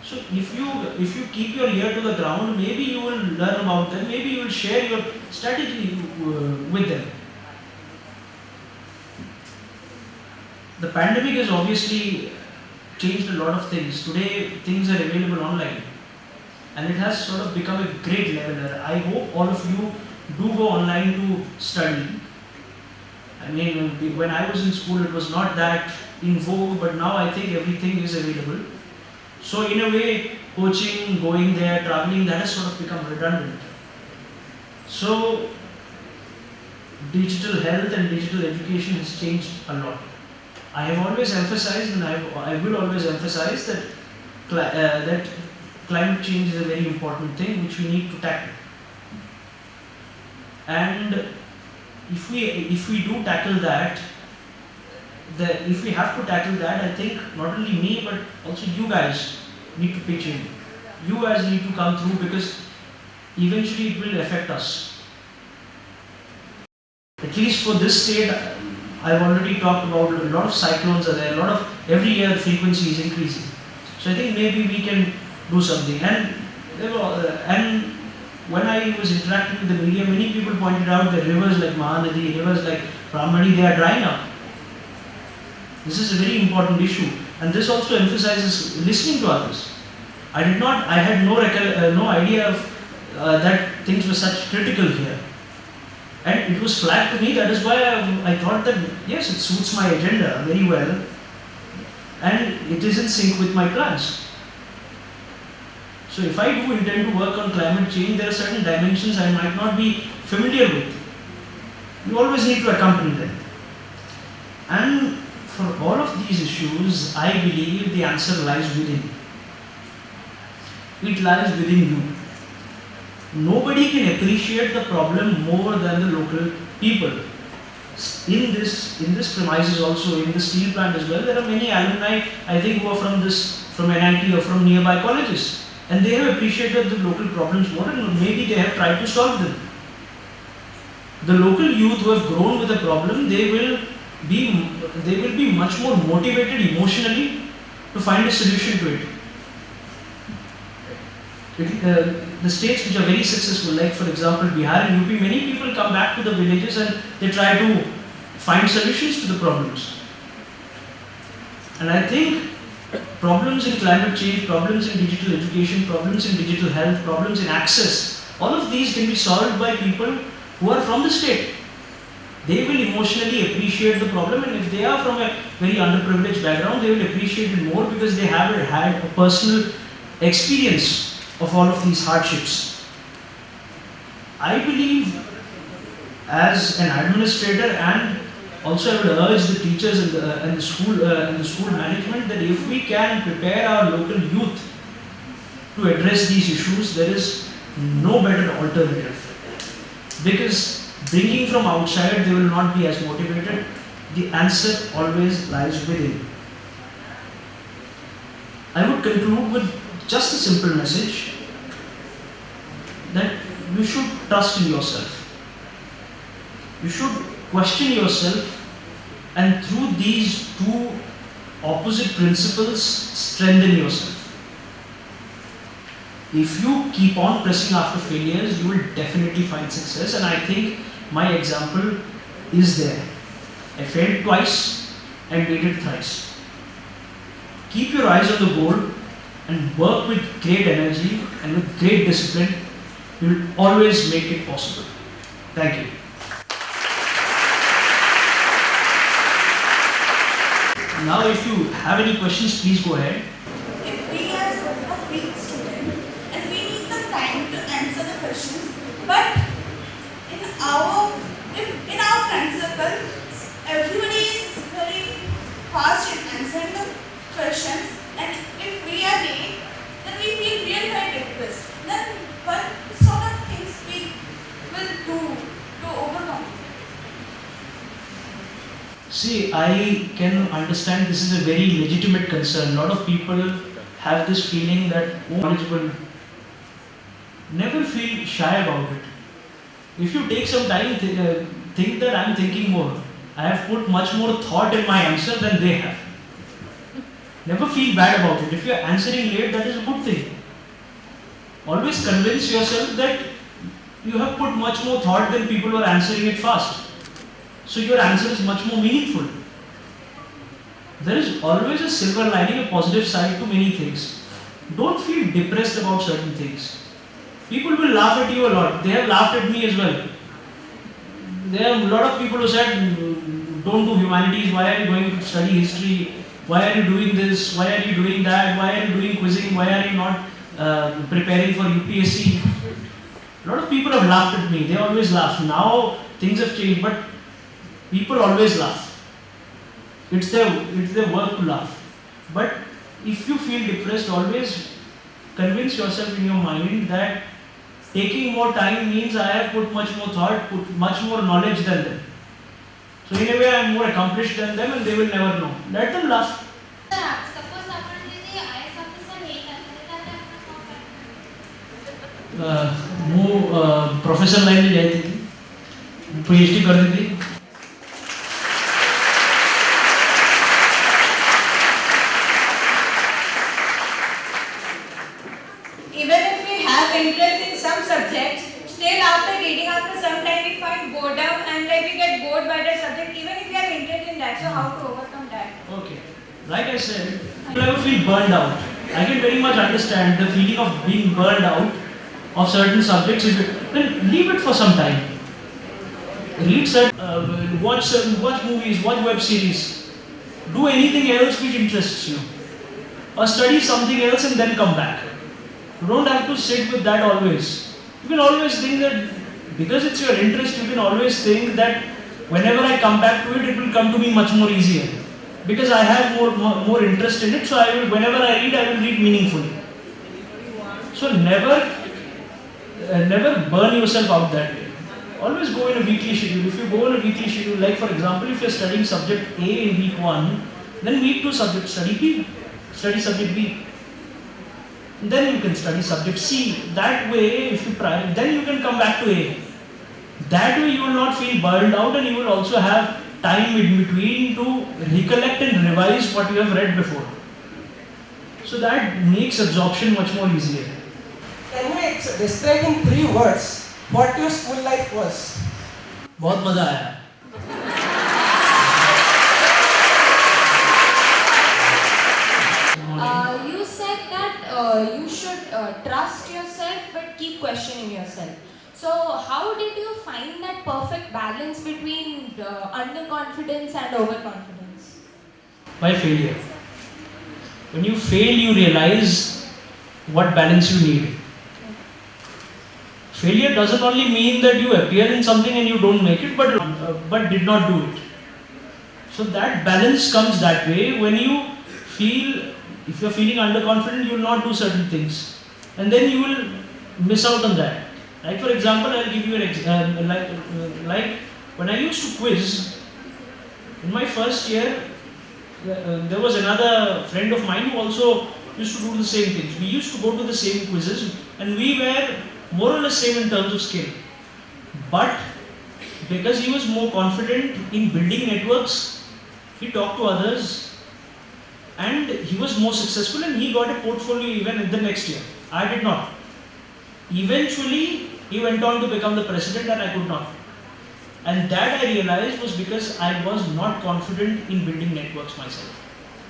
C: So if you keep your ear to the ground, maybe you will learn about them, maybe you will share your strategy with them. The pandemic has obviously changed a lot of things. Today things are available online and it has sort of become a great leveler. I hope all of you do go online to study. I mean, when I was in school it was not that in vogue, but now I think everything is available. So in a way, coaching, going there, traveling, that has sort of become redundant. So digital health and digital education has changed a lot. I have always emphasized, and I will always emphasize that that climate change is a very important thing which we need to tackle. And if we do tackle that, if we have to tackle that, I think not only me but also you guys need to pitch in. You guys need to come through because eventually it will affect us. At least for this state, I've already talked about a lot of cyclones are there, every year the frequency is increasing. So I think maybe we can do something. And when I was interacting with the media, many people pointed out that rivers like Mahanadi, rivers like Brahmani, they are drying up. This is a very important issue. And this also emphasizes listening to others. I had no idea of that things were such critical here. And it was flagged to me, that is why I thought that yes, it suits my agenda very well and it is in sync with my plans. So if I do intend to work on climate change, there are certain dimensions I might not be familiar with. You always need to accompany them. And for all of these issues, I believe the answer lies within. It lies within you. Nobody can appreciate the problem more than the local people. In this premises also, in the steel plant as well, there are many alumni, I think, who are from NIT or from nearby colleges. And they have appreciated the local problems more and maybe they have tried to solve them. The local youth who have grown with the problem, they will be much more motivated emotionally to find a solution to it. The states which are very successful, like for example Bihar and UP, many people come back to the villages and they try to find solutions to the problems. And I think problems in climate change, problems in digital education, problems in digital health, problems in access, all of these can be solved by people who are from the state. They will emotionally appreciate the problem, and if they are from a very underprivileged background, they will appreciate it more because they have had a personal experience of all of these hardships. I believe as an administrator, and also I would urge the teachers and the school management, that if we can prepare our local youth to address these issues, there is no better alternative. Because bringing from outside, they will not be as motivated. The answer always lies within. I would conclude with just a simple message that you should trust in yourself. You should question yourself, and through these two opposite principles, strengthen yourself. If you keep on pressing after failures, you will definitely find success, and I think my example is there. I failed twice and made it thrice. Keep your eyes on the goal and work with great energy and with great discipline. You will always make it possible. Thank you. Now if you have any questions, please go ahead.
D: If we are a weak student and we need some time to answer the questions, but in our friend circle, everybody is very fast in answering the questions, and if we are late, then we feel really very depressed. Then what sort of things we will do to overcome?
C: See, I can understand this is a very legitimate concern. A lot of people have this feeling that knowledgeable. Never feel shy about it. If you take some time, think that I am thinking more. I have put much more thought in my answer than they have. Never feel bad about it. If you are answering late, that is a good thing. Always convince yourself that you have put much more thought than people who are answering it fast. So your answer is much more meaningful. There is always a silver lining, a positive side to many things. Don't feel depressed about certain things. People will laugh at you a lot. They have laughed at me as well. There are a lot of people who said, don't do humanities, why are you going to study history, why are you doing this, why are you doing that, why are you doing quizzing, why are you not preparing for UPSC. A lot of people have laughed at me. They always laugh. Now things have changed, but people always laugh. It's their work to laugh. But if you feel depressed, always convince yourself in your mind that taking more time means I have put much more thought, put much more knowledge than them. So in a way I am more accomplished than them and they will never know. Let them laugh. ମୁଁ professor ଲାଇନରେ ଯାଇଥିଲି, PhD କରିଥିଲି।
D: Even if we have interest in some subjects, still after reading, after some time we find boredom and like we get bored by that subject, even if we have interest in that. So how to overcome that?
C: Okay, Like I said, you ever feel burned out. I can very much understand the feeling of being burned out of certain subjects. Then leave it for some time. Read watch movies, watch web series. Do anything else which interests you. Or study something else and then come back. You don't have to sit with that always. You can always think that because it's your interest, you can always think that whenever I come back to it, it will come to me much more easier. Because I have more interest in it, so whenever I will read meaningfully. So never burn yourself out that way. Always go in a weekly schedule. If you go in a weekly schedule, like for example, if you're studying subject A in week 1, then week 2 study B. Study subject B. Then you can study subject C. That way, if you then you can come back to A. That way you will not feel burned out, and you will also have time in between to recollect and revise what you have read before. So that makes absorption much more easier.
E: Can you describe in 3 words what your school life was?
C: बहुत मजा आया.
F: You said that you should trust yourself but keep questioning yourself. So how did you find that perfect balance between underconfidence and overconfidence?
C: By failure. When you fail, you realize what balance you need. Failure doesn't only mean that you appear in something and you don't make it, but did not do it. So that balance comes that way. When you feel, if you're feeling underconfident, you will not do certain things, and then you will miss out on that. Like for example, I'll give you an example. Like when I used to quiz in my first year, there was another friend of mine who also used to do the same things. We used to go to the same quizzes, and we were more or less same in terms of skill. But because he was more confident in building networks, he talked to others, and he was more successful, and he got a portfolio even in the next year. I did not. Eventually, he went on to become the president, and I could not. And that I realized was because I was not confident in building networks myself.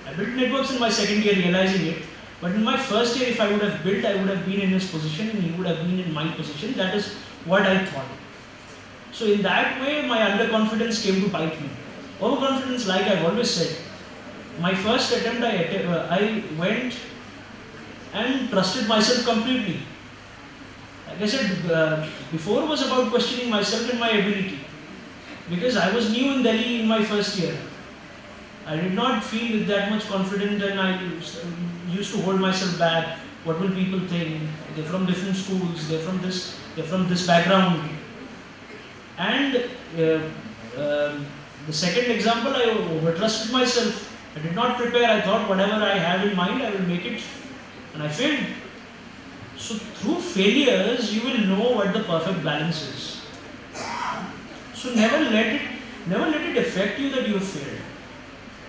C: I built networks in my second year, realizing it. But in my first year, if I would have built, I would have been in his position and he would have been in my position. That is what I thought. So in that way, my underconfidence came to bite me. Overconfidence, like I've always said, my first attempt, I went and trusted myself completely. Like I said, before was about questioning myself and my ability. Because I was new in Delhi in my first year. I did not feel that much confident, and I used to hold myself back. What will people think? They're from different schools, they're from this background. And the second example, I overtrusted myself. I did not prepare. I thought whatever I have in mind, I will make it, and I failed. So through failures, you will know what the perfect balance is. So never let it affect you that you have failed,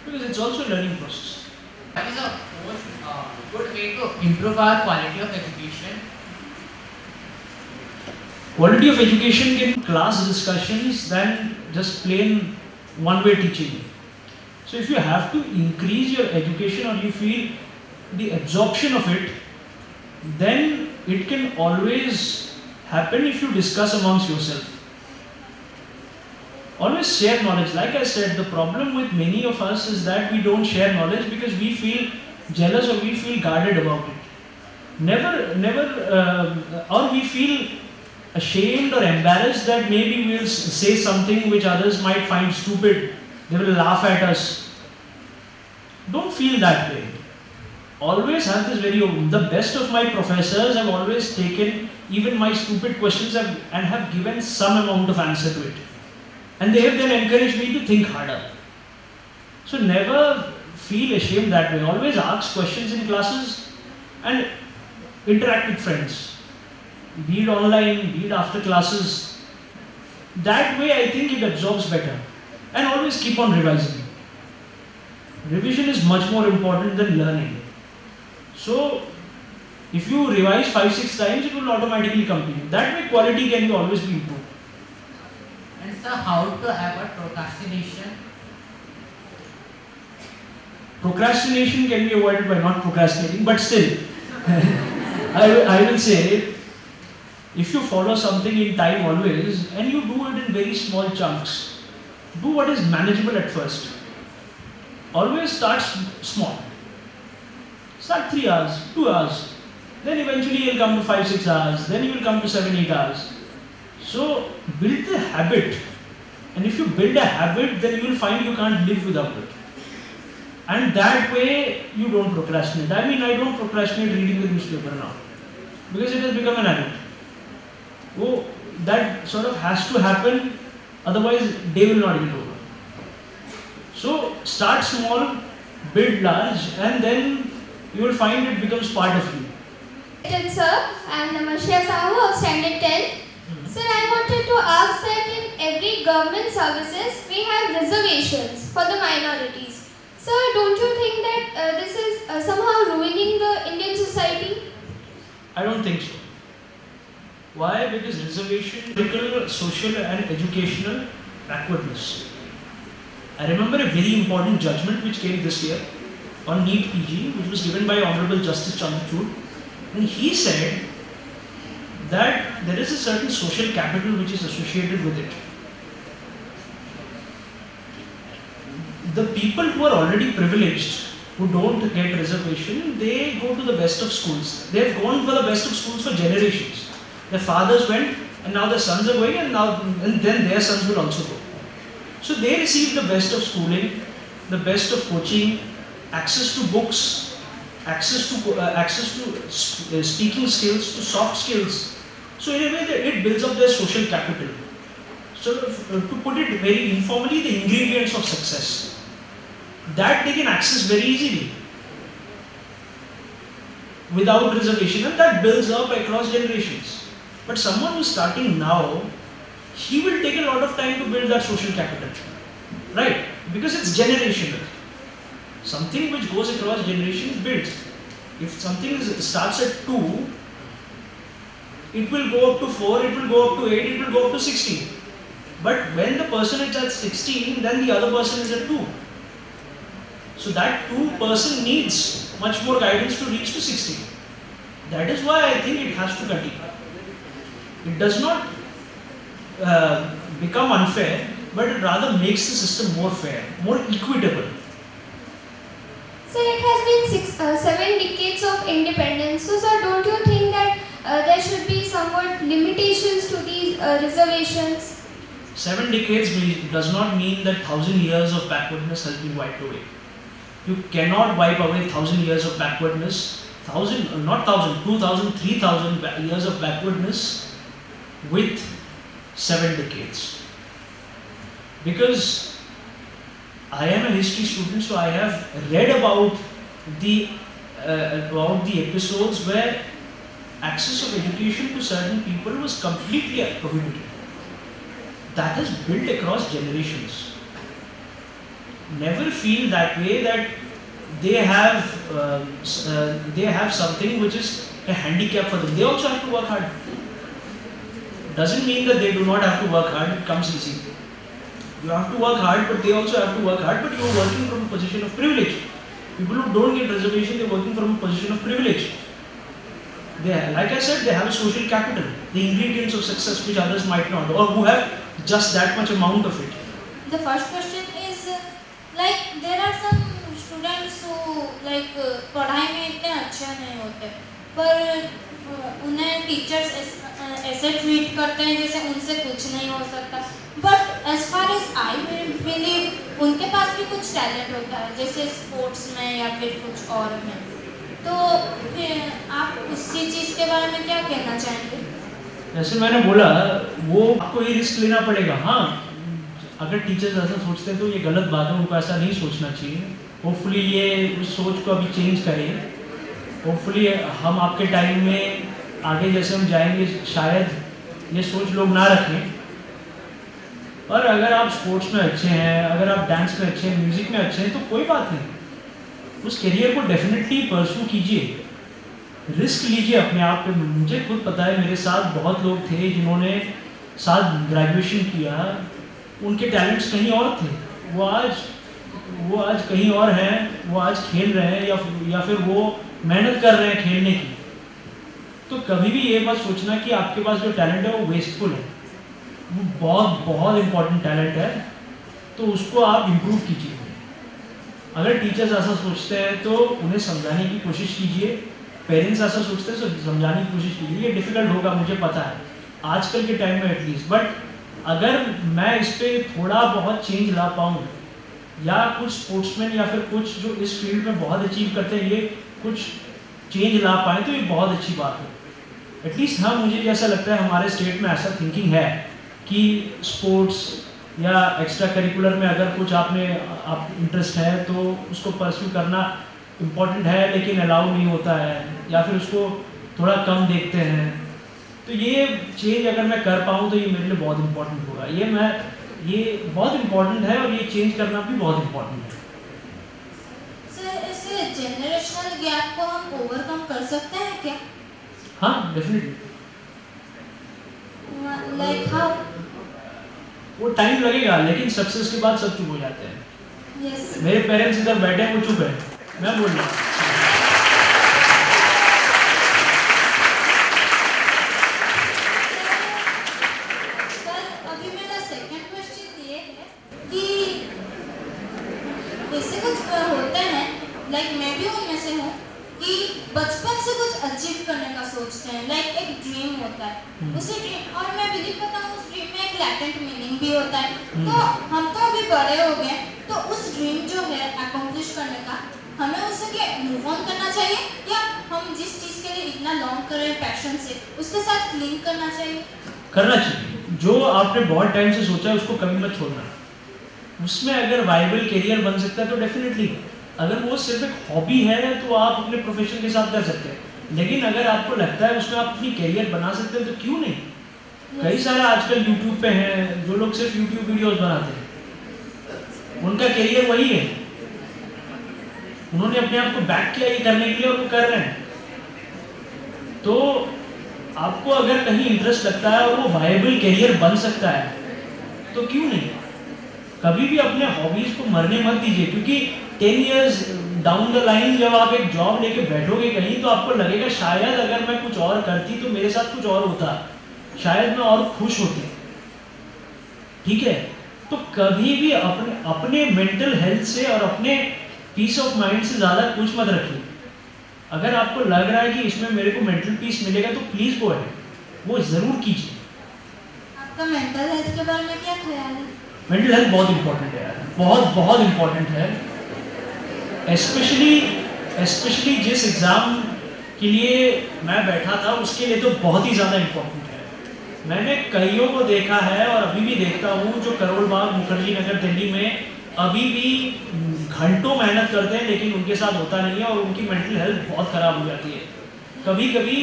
C: because it's also a learning process.
G: What is a good way to improve our quality of education?
C: Quality of education can class discussions than just plain one-way teaching. So if you have to increase your education, or you feel the absorption of it, then it can always happen if you discuss amongst yourself. Always share knowledge. Like I said, the problem with many of us is that we don't share knowledge because we feel jealous or we feel guarded about it. Or we feel ashamed or embarrassed that maybe we'll say something which others might find stupid. They will laugh at us. Don't feel that way. Always have this the best of my professors have always taken even my stupid questions and have given some amount of answer to it. And they have then encouraged me to think harder. So never feel ashamed that way. Always ask questions in classes and interact with friends. Be it online, be it after classes. That way I think it absorbs better. And always keep on revising. Revision is much more important than learning. So if you revise 5-6 times, it will automatically come to you. That way quality can always be improved.
G: And so how to avoid procrastination?
C: Procrastination can be avoided by not procrastinating, but still, I will say, if you follow something in time always, and you do it in very small chunks, do what is manageable at first. Always start small. Start 3 hours, 2 hours. Then eventually you'll come to 5-6 hours. Then you will come to 7-8 hours. So build the habit. And if you build a habit, then you will find you can't live without it. And that way you don't procrastinate. I mean, I don't procrastinate reading the newspaper now. Because it has become an habit. Oh, that sort of has to happen. Otherwise, day will not get over. So start small, build large, and then you will find it becomes part of you.
H: Sir, I am Namasya Sahu of Standard 10. Sir, I wanted to ask that in every government services we have reservations for the minorities. Sir, don't you think that this is somehow ruining the Indian society?
C: I don't think so. Why? Because reservation, political, social and educational backwardness. I remember a very important judgment which came this year on NEET PG, which was given by Honorable Justice Chandrachud, and he said that there is a certain social capital which is associated with it. The people who are already privileged, who don't get reservation, they go to the best of schools. They have gone for the best of schools for generations. Their fathers went, and now their sons are going, and then their sons will also go. So they receive the best of schooling, the best of coaching, access to books, access to speaking skills, to soft skills. So in a way, it builds up their social capital. So to put it very informally, the ingredients of success that they can access very easily without reservation, and that builds up across generations. But someone who's starting now, he will take a lot of time to build that social capital, right? Because it's generational. Something which goes across generations builds. If something starts at 2, it will go up to 4, it will go up to 8, it will go up to 16. But when the person is at 16, then the other person is at 2. So that 2 person needs much more guidance to reach to 16. That is why I think it has to continue. It does not become unfair, but it rather makes the system more fair, more equitable.
H: Sir, it has been 7 decades of independence. So, sir, don't you think that there should be somewhat limitations to these reservations?
C: 7 decades does not mean that 1,000 years of backwardness has been wiped away. You cannot wipe away 1,000 years of backwardness, 2,000, 3,000 years of backwardness with 7 decades. Because I am a history student, so I have read about the episodes where access of education to certain people was completely prohibited. That is built across generations. Never feel that way that they have something which is a handicap for them. They also have to work hard. Doesn't mean that they do not have to work hard. It comes easy. You have to work hard, but they also have to work hard. But you are working from a position of privilege. People who don't get reservation, they are working from a position of privilege. Like I said, they have a social capital, the ingredients of success which others might not, or who have just that much amount of it.
I: The first question is, like, there are some students who like पढ़ाई में इतने अच्छे नहीं होते, पर उन्हें teachers ऐसे treat करते हैं जैसे उनसे कुछ नहीं हो सकता. But as far as I believe, उनके पास भी कुछ टैलेंट होता है, जैसे स्पोर्ट्स में या फिर कुछ और में. तो आप उसी चीज़ के बारे में क्या कहना चाहेंगे?
C: जैसे मैंने बोला, वो आपको ये रिस्क लेना पड़ेगा. हाँ, अगर टीचर्स ऐसा सोचते हैं तो ये गलत बात है, उनको ऐसा नहीं सोचना चाहिए. होपफुली ये उस सोच को अभी चेंज करें. होपफुली हम आपके टाइम में आगे जैसे हम जाएंगे, शायद ये सोच लोग ना रखें. और अगर आप स्पोर्ट्स में अच्छे हैं, अगर आप डांस में अच्छे हैं, म्यूज़िक में अच्छे हैं, तो कोई बात नहीं. उस करियर को डेफिनेटली परस्यू कीजिए, रिस्क लीजिए अपने आप पे. मुझे खुद पता है, मेरे साथ बहुत लोग थे जिन्होंने साथ ग्रेजुएशन किया, उनके टैलेंट्स कहीं और थे. वो आज वो आज कहीं और हैं, वो आज खेल रहे हैं या फिर वो मेहनत कर रहे हैं खेलने की, तो कभी भी ये मत सोचना कि आपके पास जो टैलेंट है वो वेस्टफुल है। वो बहुत बहुत इम्पॉर्टेंट टैलेंट है, तो उसको आप इम्प्रूव कीजिए। अगर टीचर्स ऐसा सोचते हैं तो उन्हें समझाने की कोशिश कीजिए, पेरेंट्स ऐसा सोचते हैं तो समझाने की कोशिश कीजिए। ये डिफ़िकल्ट होगा, मुझे पता है, आजकल के टाइम में एटलीस्ट, बट अगर मैं इस पर थोड़ा बहुत चेंज ला पाऊँ, या कुछ स्पोर्ट्समैन या फिर कुछ जो इस फील्ड में बहुत अचीव करते हैं, ये कुछ चेंज ला पाएँ तो ये बहुत अच्छी बात है। एटलीस्ट हाँ, मुझे जैसा लगता है हमारे स्टेट में ऐसा थिंकिंग है कि स्पोर्ट्स या एक्स्ट्रा करिकुलर में अगर कुछ आप इंटरेस्ट है तो उसको परस्यू करना इम्पॉर्टेंट है, लेकिन अलाउ नहीं होता है या फिर उसको थोड़ा कम देखते हैं। तो ये चेंज अगर मैं कर पाऊँ तो ये मेरे लिए बहुत इम्पॉर्टेंट होगा। ये बहुत इम्पॉर्टेंट है और ये चेंज करना भी बहुत इम्पॉर्टेंट है।
I: सर, इस जनरेशनल गैप को हम ओवरकम कर सकते हैं क्या?
C: हाँ, डेफिनेटली।
I: Like how?
C: वो टाइम लगेगा, लेकिन सक्सेस के बाद सब चुप हो जाते हैं।
I: यस।
C: मेरे पेरेंट्स इधर बैठे हैं, वो चुप है, मैं बोल रहा हूँ।
I: सर, अभी मेरा सेकंड क्वेश्चन ये है कि ऐसे कुछ होते हैं, लाइक मैं भी उनमें से हूँ, कि बचपन से कुछ अचीव करने का सोचते हैं, लाइक एक ड्रीम होता है, उसी ड्रीम, और मैं बिलीव करता हूँ उस ड्रीम में एक लैटेंट मीनिंग भी होता है। तो हम तो अभी बड़े हो गए, तो उस ड्रीम जो है अकम्प्लिश करने का, हमें उससे क्या मूव ऑन करना चाहिए, या हम जिस चीज़ के लिए इतना लॉन्ग कर रहे हैं पैशन से, उसके साथ लिंक करना चाहिए?
C: करना चाहिए। जो आपने बहुत टाइम से सोचा है उसको कभी मत छोड़ना। उसमें अगर वाइबल करियर बन सकता है तो डेफिनेटली। अगर वो सिर्फ एक हॉबी है तो आप अपने प्रोफेशन के साथ कर सकते हैं, लेकिन अगर आपको लगता है उसमें आप अपनी करियर बना सकते हैं तो क्यों नहीं। कई सारे आजकल यूट्यूब पे हैं जो लोग सिर्फ यूट्यूब वीडियोस बनाते हैं, उनका करियर वही है, उन्होंने अपने आप को बैक किया ये करने के लिए और वो कर रहे हैं। तो आपको अगर कहीं इंटरेस्ट लगता है और वो वायबल करियर बन सकता है तो क्यों नहीं। कभी भी अपने हॉबीज को मरने मत दीजिए, क्योंकि 10 इयर्स डाउन द लाइन जब आप एक जॉब लेके बैठोगे कहीं, तो आपको लगेगा शायद अगर मैं कुछ और करती तो मेरे साथ कुछ और होता, शायद मैं और खुश होती। ठीक है, तो कभी भी अपने मेंटल हेल्थ से और अपने पीस ऑफ माइंड से ज़्यादा कुछ मत रखिए। अगर आपको लग रहा है कि इसमें मेरे को मेंटल पीस मिलेगा तो प्लीज़ गो अहेड, वो ज़रूर कीजिए।
I: आपका मेंटल हेल्थ के बारे में क्या ख्याल है?
C: मेंटल हेल्थ बहुत इंपॉर्टेंट है यार, बहुत बहुत इंपॉर्टेंट है। स्पेशली जिस एग्ज़ाम के लिए मैं बैठा था उसके लिए तो बहुत ही ज़्यादा इम्पोर्टेंट है। मैंने कईयों को देखा है और अभी भी देखता हूँ जो करोल बाग मुखर्जी नगर दिल्ली में अभी भी घंटों मेहनत करते हैं, लेकिन उनके साथ होता नहीं है और उनकी मेंटल हेल्थ बहुत ख़राब हो जाती है। कभी कभी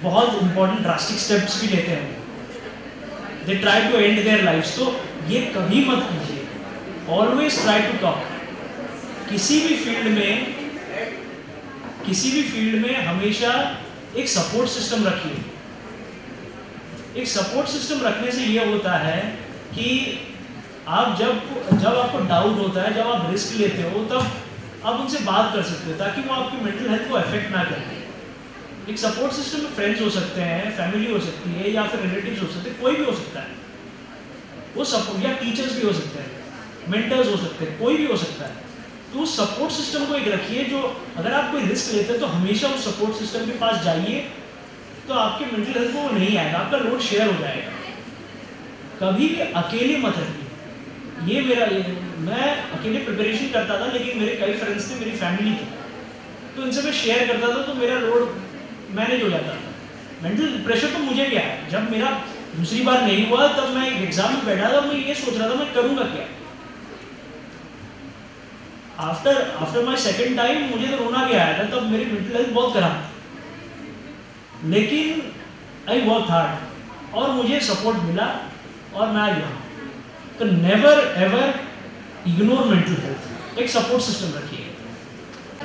C: बहुत इंपॉर्टेंट ड्रास्टिक स्टेप्स भी लेते हैं, they try to end their lifes. तो ये कभी मत कीजिए, ऑलवेज ट्राई टू टॉक। किसी भी फील्ड में हमेशा एक सपोर्ट सिस्टम रखिए। एक सपोर्ट सिस्टम रखने से ये होता है कि आप जब आपको डाउट होता है, जब आप रिस्क लेते हो, तब आप उनसे बात कर सकते हो ताकि वो आपकी मेंटल हेल्थ को अफेक्ट ना करे। एक सपोर्ट सिस्टम में फ्रेंड्स हो सकते हैं, फैमिली हो सकती है, या फिर रिलेटिव्स हो सकते हैं, कोई भी हो सकता है वो सपोर्ट, या टीचर्स भी हो सकते हैं, मेंटर्स हो सकते हैं, कोई भी हो सकता है। तो उस सपोर्ट सिस्टम को एक रखिए, जो अगर आप कोई रिस्क लेते हैं तो हमेशा उस सपोर्ट सिस्टम के पास जाइए, तो आपके मेंटल हेल्थ को वो नहीं आएगा, आपका लोड शेयर हो जाएगा। कभी भी अकेले मत रखिए। मैं अकेले प्रिपरेशन करता था, लेकिन मेरे कई फ्रेंड्स थे, मेरी फैमिली थी, तो इनसे मैं शेयर करता था तो मेरा लोड मैनेज हो जाता था। मेंटल प्रेशर तो मुझे भी आया, जब मेरा दूसरी बार नहीं हुआ तब मैं एक एग्जाम में बैठा था, मैं ये सोच रहा था मैं करूँगा क्या। आफ्टर माई सेकेंड टाइम मुझे तो रोना भी आया था, तब मेरी मेंटल हेल्थ बहुत खराब थी, लेकिन आई वर्क हार्ड और मुझे सपोर्ट मिला और मैं आ गया। तो never ever ignore mental health, एक सपोर्ट सिस्टम रखिए।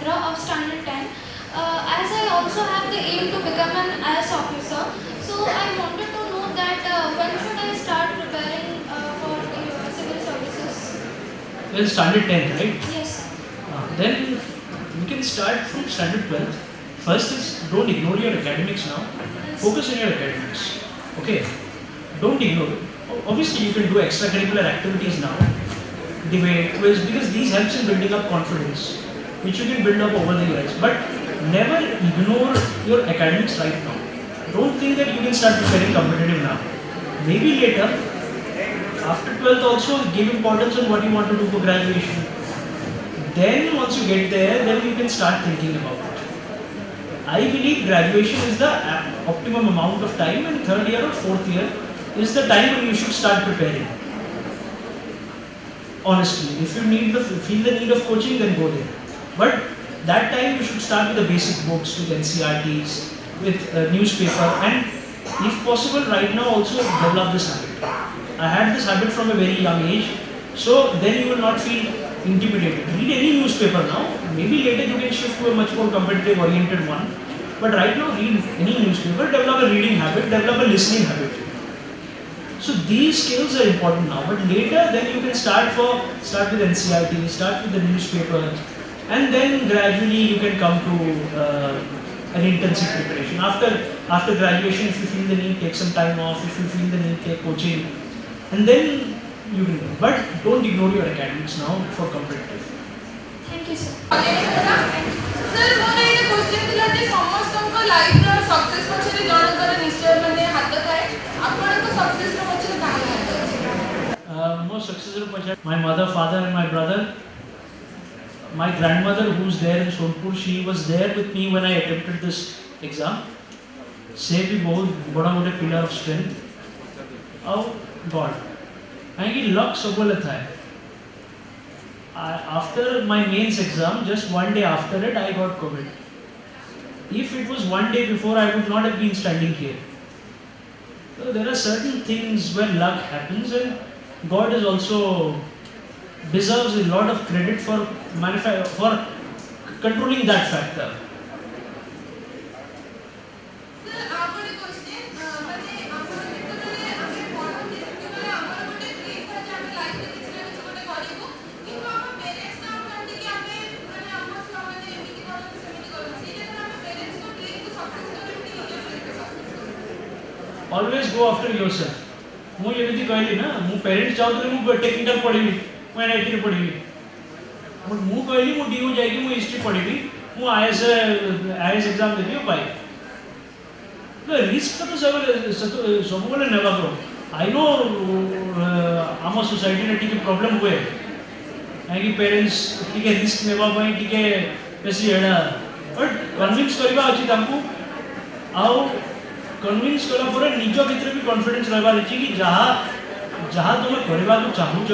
H: Of standard 10, as I also have the aim to become an IAS officer, so I wanted to know that when should I start preparing for the civil services?
C: Well, standard 10th, right?
H: Yes, sir.
C: Then we can start from standard 12th. First is don't ignore your academics now. Focus on your academics. Okay? Don't ignore it. Obviously, you can do extracurricular activities now. Debate, quiz, because these helps in building up confidence, which you can build up over the years. But never ignore your academics right now. Don't think that you can start preparing competitive now. Maybe later, after 12th also give importance on what you want to do for graduation. Then once you get there, then you can start thinking about it. I believe graduation is the optimum amount of time, and third year or fourth year is the time when you should start preparing. Honestly, if you feel the need of coaching, then go there. But that time you should start with the basic books, with NCRTs, with newspaper, and if possible, right now also develop this habit. I had this habit from a very young age, so then you will not feel intimidated. Read any newspaper now. Maybe later you can shift to a much more competitive oriented one. But right now, read any newspaper, develop a reading habit, develop a listening habit. So these skills are important now. But later, then you can start with NCRT, start with the newspaper, and then gradually you can come to an intensive preparation. After graduation, if you feel the need, take some time off. If you feel the need, take coaching, and then you can do. But don't ignore your academics now for competitive.
H: Thank you, sir.
J: Sir मोर एटा question थिला जे समस्त life रो success पछरे जनकर निश्चय माने हाथ थाए आपण को सक्सेस रो पछरे काहे हाथ
C: More successful. My mother, father, and my brother. My grandmother, who's there in Sonpur, she was there with me when I attempted this exam. से भी बहुत बड़ा मोटा पिलर ऑफ स्ट्रेंथ और गॉड कि लक सबले था after my mains exam just one day after it I got COVID if it was one day before I would not have been standing here. So there are certain things where luck happens, and God is also deserves a lot of credit for controlling that factor. Always go after yourself. ମୁଁ ଏମିତି କହିଲି ନା ମୁଁ parents ଚାହୁଁଥିଲି ମୁଁ technical ପଢ଼ିବି ମୁଁ NIT ପଢ଼ିବି ମୁଁ କହିଲି ମୁଁ DU ଯାଇକି ମୁଁ ହିଷ୍ଟ୍ରି ପଢ଼ିବି ମୁଁ IAS ଏକ୍ଜାମ୍ ଦେବି ପାଇବି ରିସ୍କ ତ ସବୁବେଳେ ନେବାକୁ ଆଇ ନୋ ଆମ ସୋସାଇଟିରେ ଟିକେ ପ୍ରୋବ୍ଲେମ୍ ହୁଏ କାହିଁକି ପ୍ୟାରେଣ୍ଟସ୍ ଟିକେ ରିସ୍କ ନେବା ପାଇଁ ଟିକେ ବେଶୀ ଏଇଟା ବଟ୍ କନଭିନ୍ସ କରିବା ଅଛି ତାଙ୍କୁ ଆଉ कन्विन्स कला पर निज भितर भी कॉन्फिडेंस रहबार अछि कि जहाँ तुम करबा को चाहूच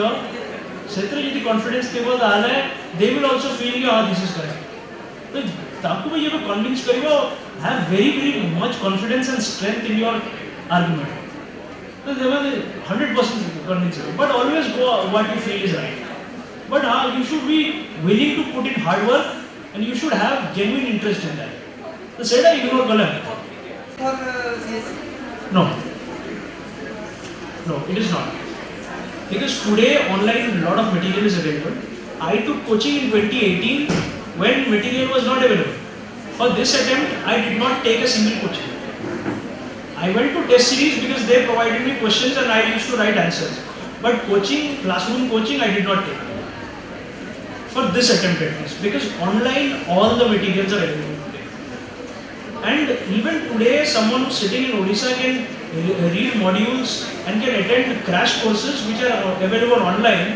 C: सेतरे यदि कॉन्फिडेंस देबो ताले दे विल आल्सो फील कि हां दिस इज करेक्ट तो ताकू भी ये कन्विन्स करिवो have very much confidence and strength in your argument तो they will 100% convince but always go what you feel is right but हां you should be willing to put in hard work and you should have genuine interest in that तो सेटा ignore कला No, it is not. Because today online lot of material is available. I took coaching in 2018 when material was not available. For this attempt, I did not take a single coaching. I went to test series because they provided me questions and I used to write answers. But coaching, classroom coaching, I did not take. For this attempt at least. Because online all the materials are available. And even today, someone who's sitting in Odisha can read modules and can attend crash courses which are available online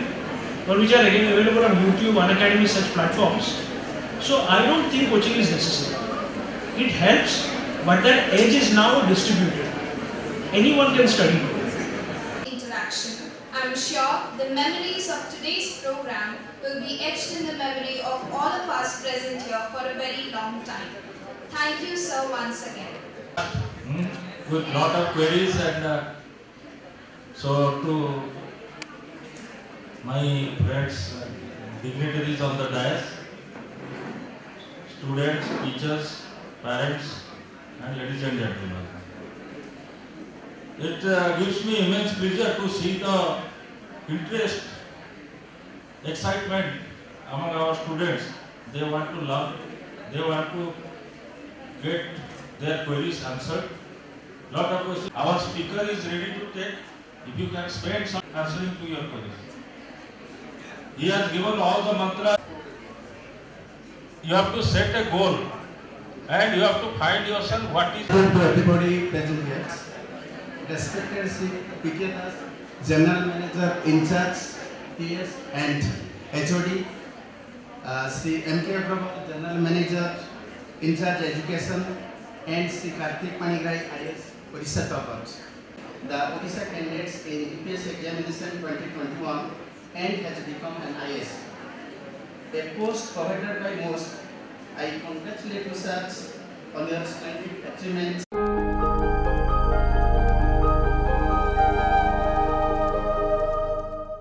C: or which are again available on YouTube, Unacademy, such platforms. So I don't think coaching is necessary. It helps, but that edge is now distributed. Anyone can study.
A: Interaction. I'm sure the memories of today's program will be etched in the memory of all of us present here for a very long time. Thank you, sir, once again.
K: With lot of queries and so to my friends, dignitaries on the dais, students, teachers, parents, and ladies and gentlemen. It gives me immense pleasure to see the interest excitement among our students. They want to learn, they want to get their queries answered. Lot of questions. Our speaker is ready to take. If you can spend some answering to your queries. He has given all the mantra. You have to set a goal and you have to find yourself what is.
L: To everybody present here, respected Shri P.K. Das, General Manager in charge TS and HOD, Shri M.K. Agrawal, General Manager in charge Education, and Shri Karthik Panigrahi, IS Odisha toppers. The Odisha candidates in UPSC examination 2021 and has become an IS. A post coveted by most. I congratulate you, sirs, on your splendid achievements